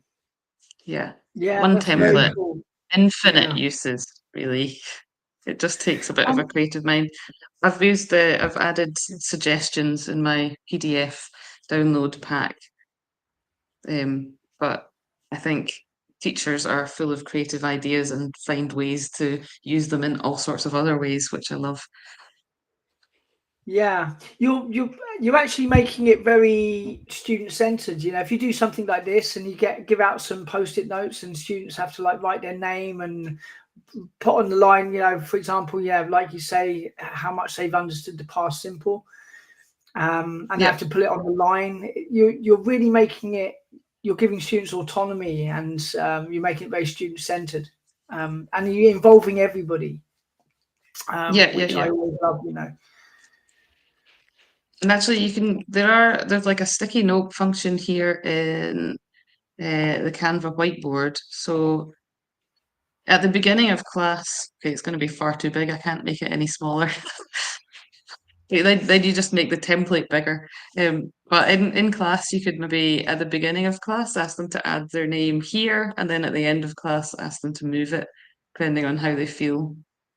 yeah, one template, cool. infinite uses, really. It just takes a bit of a creative mind. I've added suggestions in my PDF download pack. But I think teachers are full of creative ideas and find ways to use them in all sorts of other ways, which I love. Yeah, you're actually making it very student centered. You know, if you do something like this and you give out some post-it notes and students have to like write their name and put on the line, you know, for example, like you say, how much they've understood the past simple, and they have to put it on the line. You're really making it. You're giving students autonomy, and you're making it very student centered, and you're involving everybody. Which I always love, you know. And actually, there's like a sticky note function here in the Canva whiteboard. So at the beginning of class, okay, it's going to be far too big. I can't make it any smaller. Then you just make the template bigger. But in class, you could maybe at the beginning of class ask them to add their name here, and then at the end of class ask them to move it, depending on how they feel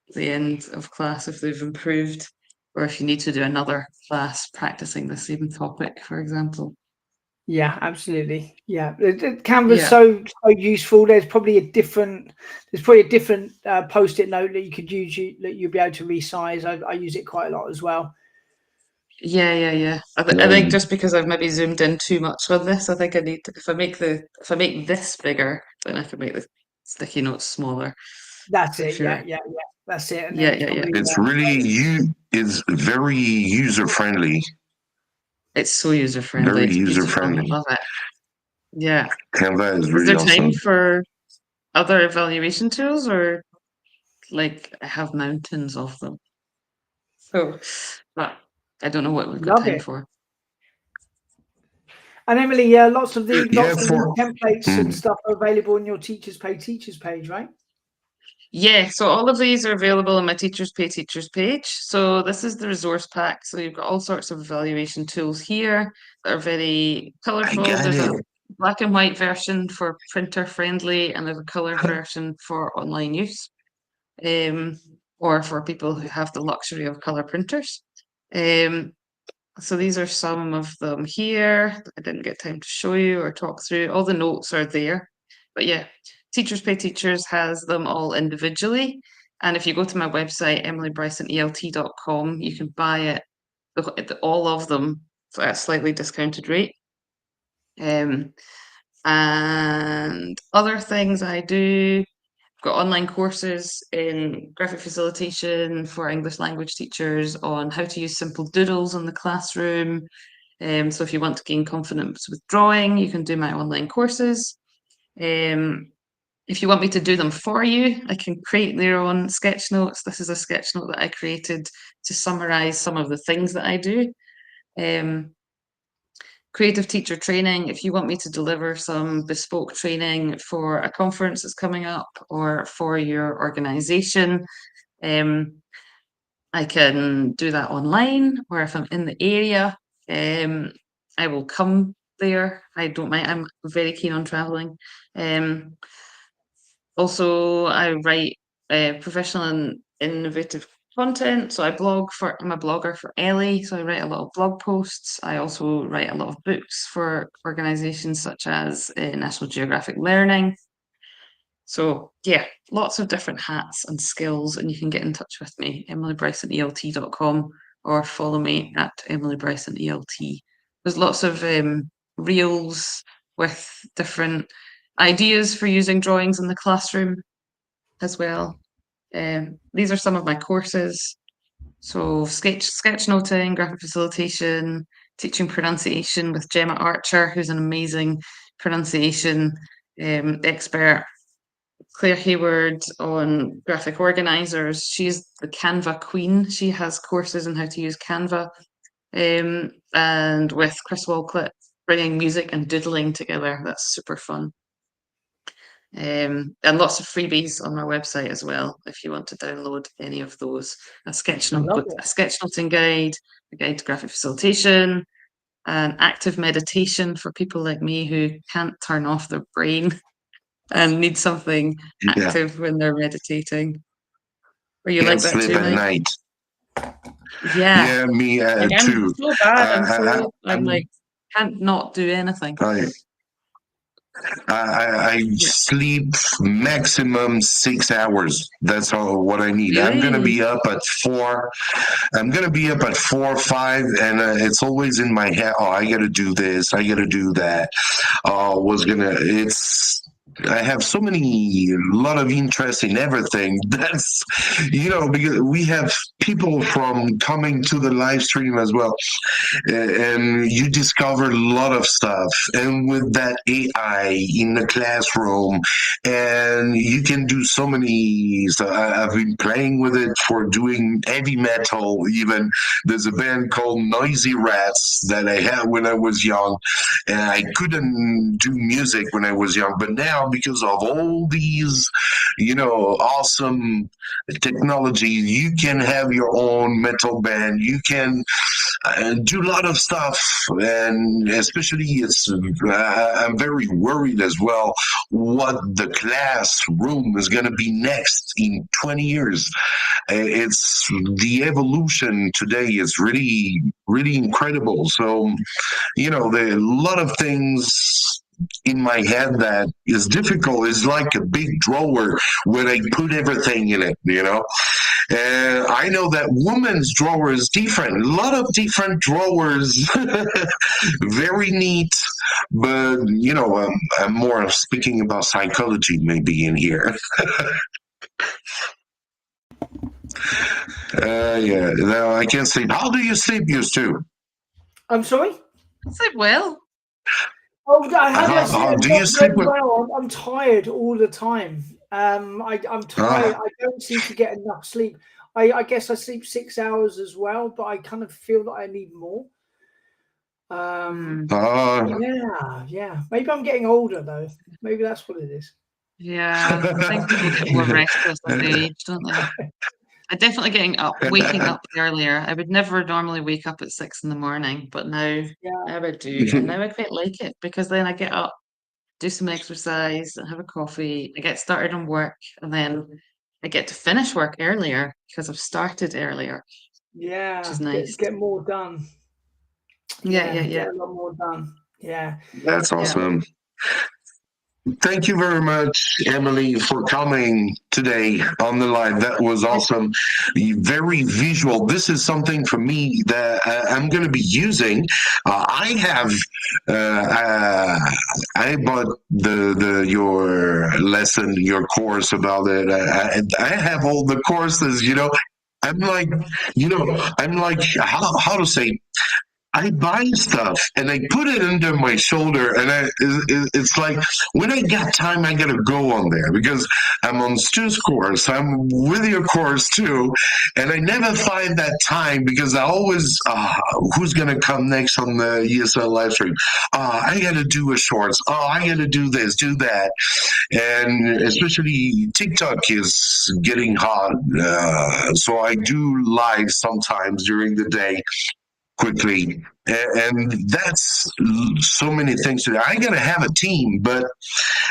at the end of class, if they've improved, or if you need to do another class practicing the same topic, for example. Yeah, absolutely. Yeah, Canva's Yeah. so useful. There's probably a different post-it note that you could use that you'll be able to resize. I use it quite a lot as well. Yeah. I think just because I've maybe zoomed in too much with this, I think I need to, if I make this bigger, then I can make the sticky notes smaller. That's it. Sure. Yeah. That's it. And Yeah. It's really it's very user friendly. It's so user friendly. Very It's user beautiful. I friendly. love it. Yeah. Canva is Is really there awesome. time for other evaluation tools, or like I have mountains of them? So, but I don't know what we've got Love time it. for. And Emily, lots of the templates and stuff are available on your Teachers Pay Teachers page, right? Yeah, so all of these are available on my Teachers Pay Teachers page. So this is the resource pack. So you've got all sorts of evaluation tools here that are very colorful. There's a black and white version for printer friendly, and there's a color version for online use, or for people who have the luxury of color printers. So these are some of them here. I didn't get time to show you or talk through. All the notes are there. But yeah, Teachers Pay Teachers has them all individually. And if you go to my website, emilybrysonelt.com, you can buy it, all of them, at a slightly discounted rate. And other things I do, I've got online courses in graphic facilitation for English language teachers on how to use simple doodles in the classroom. So if you want to gain confidence with drawing, you can do my online courses. If you want me to do them for you, I can create their own sketch notes. This is a sketch note that I created to summarize some of the things that I do. Creative teacher training, if you want me to deliver some bespoke training for a conference that's coming up or for your organization, I can do that online, or if I'm in the area, I will come there. I don't mind, I'm very keen on traveling. Also, I write professional and innovative content. So I'm a blogger for Ellie, so I write a lot of blog posts. I also write a lot of books for organizations such as National Geographic Learning. So yeah, lots of different hats and skills, and you can get in touch with me, emilybrysonelt.com, or follow me at emilybrysonelt. There's lots of reels with different ideas for using drawings in the classroom as well. These are some of my courses. So sketchnoting, graphic facilitation, teaching pronunciation with Gemma Archer, who's an amazing pronunciation expert. Claire Hayward on graphic organizers. She's the Canva queen. She has courses on how to use Canva. And with Chris Walclett, bringing music and doodling together. That's super fun. And lots of freebies on my website as well, if you want to download any of those. A sketchnoting guide, a guide to graphic facilitation, an active meditation for people like me who can't turn off their brain and need something active when they're meditating. Or you like that sleep too, at Mike? night. Yeah, me like, too. I'm so bad. I'm like, can't not do anything. I sleep maximum 6 hours. That's what I need. Really? I'm gonna be up at 4. I'm gonna be up at 4 or 5, and it's always in my head. Oh, I gotta do this. I gotta do that. I have so lot of interest in everything. That's, because we have people from coming to the live stream as well, and you discover a lot of stuff. And with that AI in the classroom, and you can do so many. So I've been playing with it for doing heavy metal. Even there's a band called Noisy Rats that I had when I was young, and I couldn't do music when I was young, but now now because of all these, awesome technology. You can have your own metal band. You can do a lot of stuff, and especially I'm very worried as well what the classroom is going to be next in 20 years. It's the evolution today is really, really incredible. So, there are a lot of things in my head that is difficult. It's like a big drawer where I put everything in it. I know that women's drawer is different. A lot of different drawers, very neat. But I'm more speaking about psychology maybe in here. Yeah. No, I can't sleep. How do you sleep, you two? I'm sorry. I sleep well. Oh, how do I sleep? How do you sleep with? Well, I'm tired all the time. I'm tired. I don't seem to get enough sleep. I guess I sleep 6 hours as well, but I kind of feel that I need more. Yeah. Maybe I'm getting older though. Maybe that's what it is. Yeah, I think people get more restless as they age, don't they? I'm definitely waking up earlier. I would never normally wake up at 6 in the morning, but now I do, and now I quite like it because then I get up, do some exercise, and have a coffee. I get started on work, and then I get to finish work earlier because I've started earlier. Yeah, which is nice. Get more done. Yeah. Get a lot more done. Yeah, that's awesome. Thank you very much, Emily, for coming today on the live. That was awesome. Very visual. This is something for me that I'm going to be using. I bought your lesson, your course about it. I have all the courses. I'm like, how to say. I buy stuff and I put it under my shoulder, and it's like when I got time, I gotta go on there because I'm on Stu's course. I'm with your course too, and I never find that time because I always who's gonna come next on the ESL live stream? I gotta do a shorts. I gotta do this, do that, and especially TikTok is getting hot, so I do live sometimes during the day. Quickly, and that's so many things today. I gotta have a team, but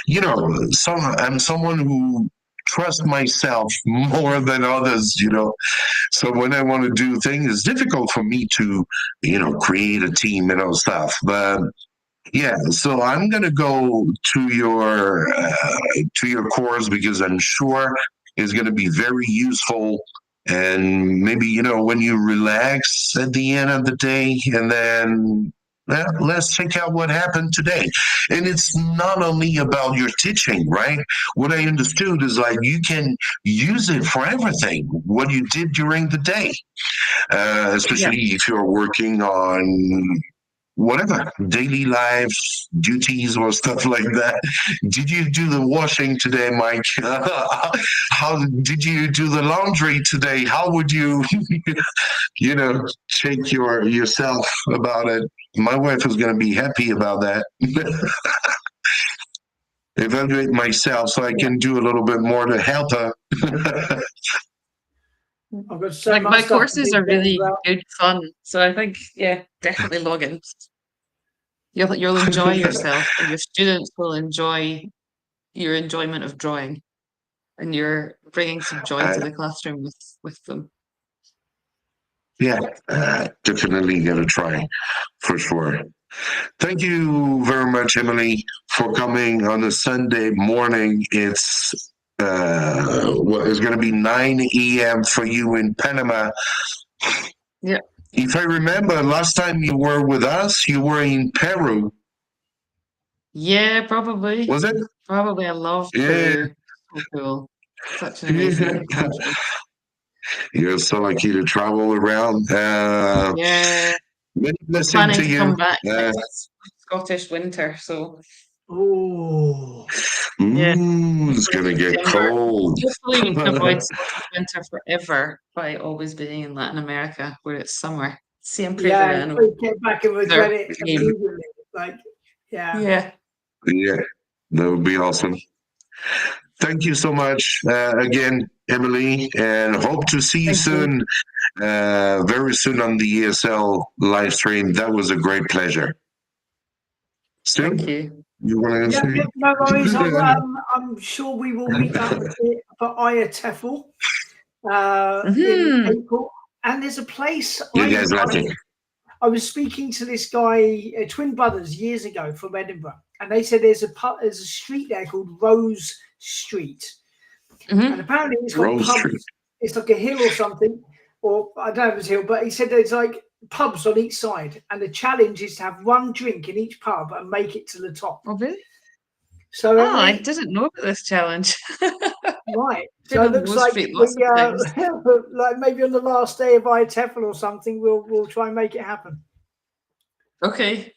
I'm someone who trusts myself more than others. So when I want to do things, it's difficult for me to create a team and stuff. But yeah, so I'm gonna go to your course because I'm sure it's gonna be very useful. And maybe, when you relax at the end of the day, and then let's check out what happened today. And it's not only about your teaching, right? What I understood is like you can use it for everything, what you did during the day, especially if you're working on whatever daily life duties or stuff like that. Did you do the washing today, Mike? How did you do the laundry today? How would you check yourself about it? My wife is going to be happy about that. Evaluate myself so I can do a little bit more to help her. I've got so much my stuff courses are really good fun, so I think definitely log in. You'll enjoy yourself, and your students will enjoy your enjoyment of drawing, and you're bringing some joy to the classroom with them. Yeah, definitely gonna try for sure. Thank you very much, Emily, for coming on a Sunday morning. It's it's going to be 9 a.m. for you in Panama. Yeah. If I remember, last time you were with us, you were in Peru. Yeah, probably. Was it? Probably. I love Peru. So cool. Such an amazing country. You're so lucky to travel around. Yeah. Many blessings Planning to to you. come back next Scottish winter, so. Oh. Yeah. It's gonna get cold. Hopefully we can avoid Scottish winter forever by always being in Latin America where it's summer. Siempre verano. Get back and regret it immediately. Like, yeah. Yeah. That would be awesome. Thank you so much again, Emily, and hope to see you soon, very soon on the ESL live stream. That was a great pleasure. Stu, Thank you. you want to say? Yeah, no worries. I'm sure we will meet up for TEFL in April. And there's a place You guys like it? I was speaking to this guy, twin brothers, years ago from Edinburgh, and they said there's a street there called Rose Street, and apparently it's got Rose pubs. Street. It's like a hill or something, or I don't know if it's a hill, but he said there's like pubs on each side, and the challenge is to have one drink in each pub and make it to the top. Oh, really? So I didn't know about this challenge. right. So it looks like like maybe on the last day of TEFL or something, we'll try and make it happen. Okay.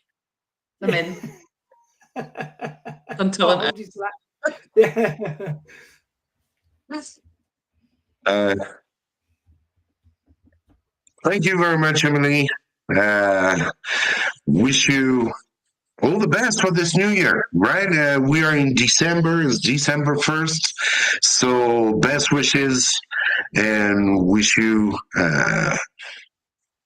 I'm in. Until I'll hold you to that. Yeah. Thank you very much, Emily. Wish you all the best for this new year, right? We are in December. It's December 1st. So best wishes and wish you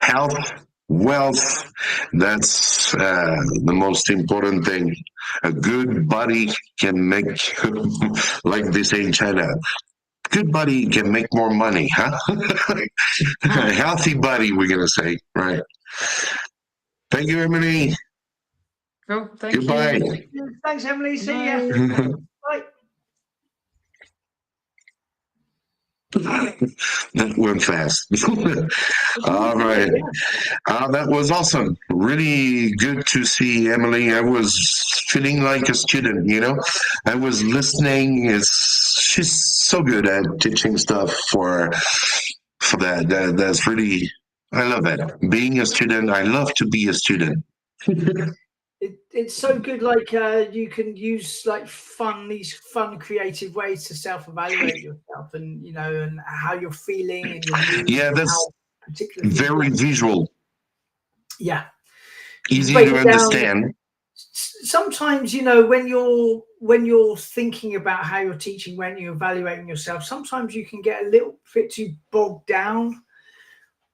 health, wealth. That's the most important thing. A good body can make, like they say in China, good body can make more money, huh? A healthy body, we're going to say, right? Thank you, Emily. Oh, thank Goodbye. you. Thanks, Emily. See ya. Bye. That went fast. All right. That was awesome. Really good to see Emily. I was feeling like a student, you know. I was listening. She's so good at teaching stuff for that. That's really, I love it. Being a student, I love to be a student. It's so good. Like you can use like these fun, creative ways to self-evaluate yourself, and you know, and how you're feeling. And your mood, yeah, that's very visual. Yeah, easy to understand. Sometimes, you know, when you're thinking about how you're teaching, when you're evaluating yourself, sometimes you can get a little bit too bogged down.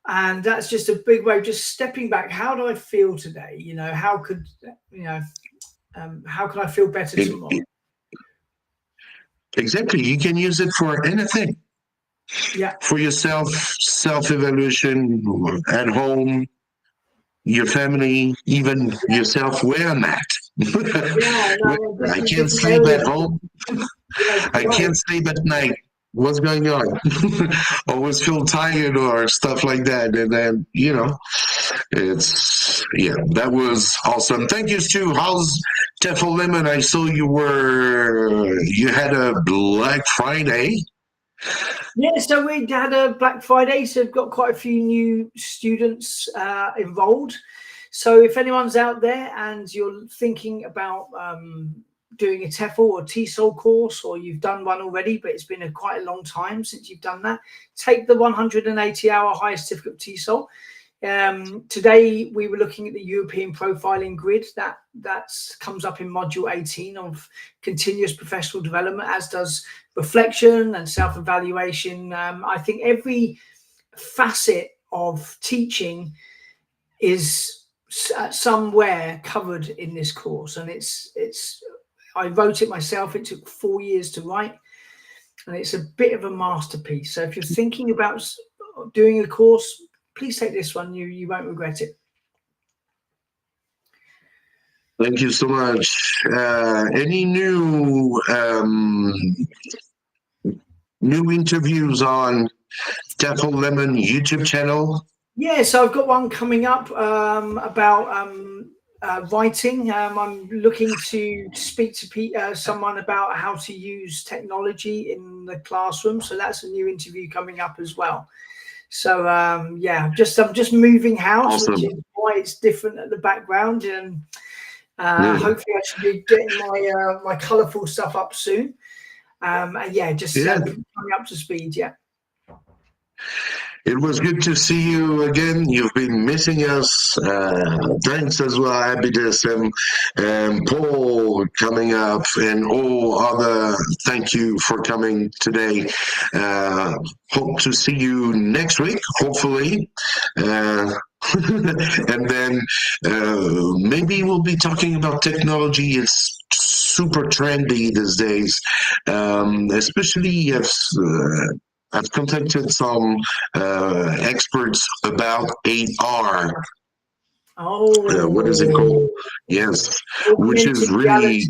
And that's just a big way of just stepping back. How do I feel today? You know, how could I feel better tomorrow? Exactly. You can use it for anything. Yeah. For yourself, self-evaluation at home, your family, even yourself. Where I'm at. I can't sleep at home. I can't sleep at night. What's going on? Always feel tired or stuff like that. And then, you know, that was awesome. Thank you, Stu. How's TEFL Lemon? I saw you had a Black Friday. Yeah, so we had a Black Friday, so we've got quite a few new students enrolled. So if anyone's out there and you're thinking about doing a TEFL or TESOL course, or you've done one already, but it's been quite a long time since you've done that, take the 180-hour higher certificate TESOL. Today we were looking at the European profiling grid that comes up in module 18 of continuous professional development, as does reflection and self-evaluation. I think every facet of teaching is somewhere covered in this course, and I wrote it myself. It took 4 years to write, and it's a bit of a masterpiece. So if you're thinking about doing a course, please take this one. You won't regret it. Thank you so much. Any new interviews on TEFL Lemon YouTube channel? Yeah, so I've got one coming up about writing. I'm looking to speak to someone about how to use technology in the classroom. So that's a new interview coming up as well. So yeah, I'm just moving house, awesome. Which is why it's different at the background, and hopefully I should be getting my colourful stuff up soon. And yeah, just coming up to speed. Yeah. It was good to see you again. You've been missing us. Thanks as well, Abidism, and Paul coming up, and all other. Thank you for coming today. Hope to see you next week, hopefully. And then maybe we'll be talking about technology. It's super trendy these days, especially if I've contacted some experts about AR. Oh, What is it called? Yes, which is really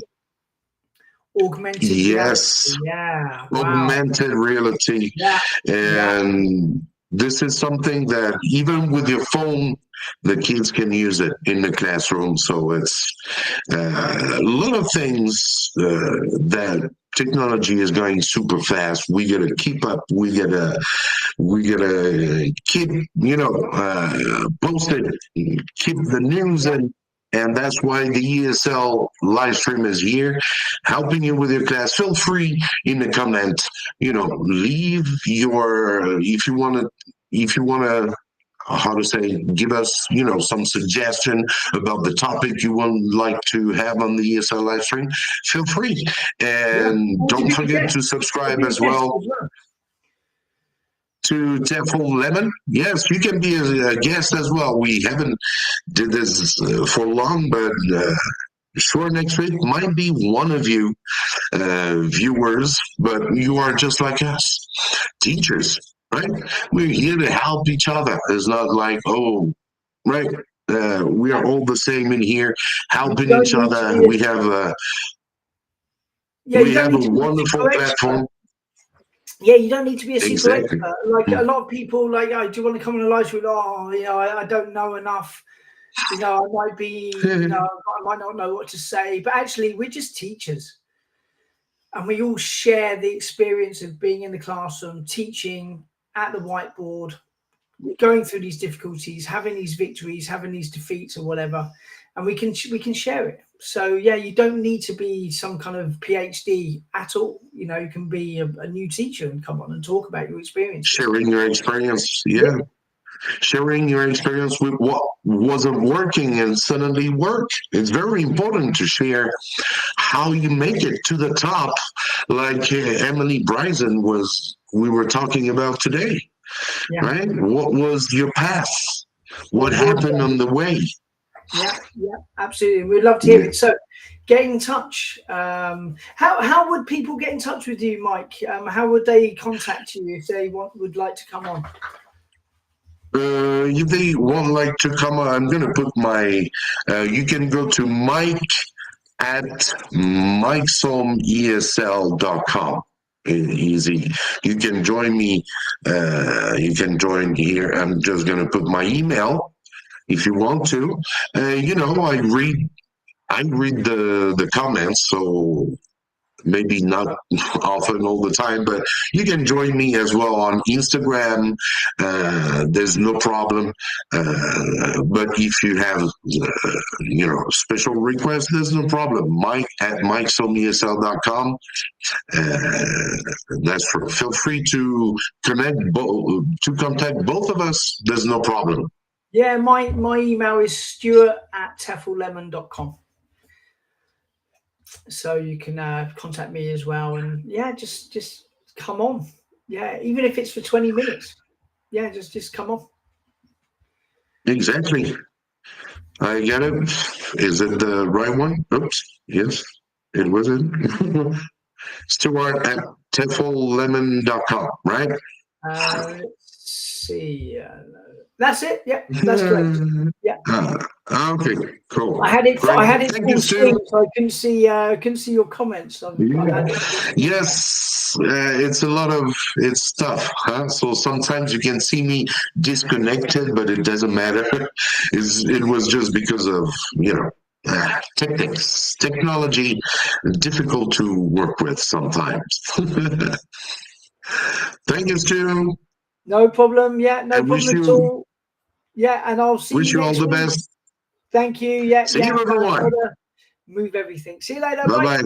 augmented yes, reality. Yeah, wow. augmented reality, Yeah, and this is something that even with your phone, the kids can use it in the classroom. So it's a lot of things that technology is going super fast. We gotta keep up. We gotta keep posted, keep the news in. And that's why the ESL live stream is here, helping you with your class. Feel free in the comments, leave your, if you want to, how to say, give us, some suggestion about the topic you would like to have on the ESL live stream. Feel free. And don't forget to subscribe as well to TEFL Lemon. Yes, you can be a guest as well. We haven't did this for long, but sure, next week might be one of you viewers, but you are just like us, teachers, right? We're here to help each other. It's not like, right, we are all the same in here, helping each other. We have a wonderful platform. Yeah, you don't need to be a super Exactly. expert. Like a lot of people, like, oh, do you want to come on a live stream? Oh, I don't know enough. I might be, I might not know what to say. But actually, we're just teachers, and we all share the experience of being in the classroom, teaching at the whiteboard, going through these difficulties, having these victories, having these defeats, or whatever, and we can share it. So yeah, you don't need to be some kind of PhD at all. You can be a new teacher and come on and talk about your experience. Sharing your experience, yeah. Sharing your experience with what wasn't working and suddenly worked. It's very important to share how you make it to the top, like Emily Bryson we were talking about today, right? What was your path? What happened on the way? Yeah, absolutely. We'd love to hear it. So get in touch. How would people get in touch with you, Mike? How would they contact you if they would like to come on? If they would like to come on, I'm going to put my, you can go to Mike at mikesomesl.com. Easy. You can join me. You can join here. I'm just going to put my email if you want to. I read the comments, so maybe not often all the time, but you can join me as well on Instagram. There's no problem. But if you have, special requests, there's no problem. Mike at mikesomesl.com. Feel free to contact both of us. There's no problem. Yeah, my email is stuart@tefllemon.com. So you can contact me as well, and just come on. Yeah, even if it's for 20 minutes. Yeah, just come on. Exactly. I get it. Is it the right one? Oops. Yes, it wasn't. Stuart at TEFLlemon.com, right? Let's see. That's it. Yeah, that's correct. Yeah. Okay. Cool. I had it Thank you, full screen, so I couldn't see your comments. Yes, it's tough, huh? So sometimes you can see me disconnected, but it doesn't matter. It was just because of technology, difficult to work with sometimes. Thank you, Stu. No problem. Yeah, no problem at all. Yeah, and I'll see you next week. Wish you all the best. Thank you. Yeah, See you, everyone. Move everything. See you later. Bye-bye.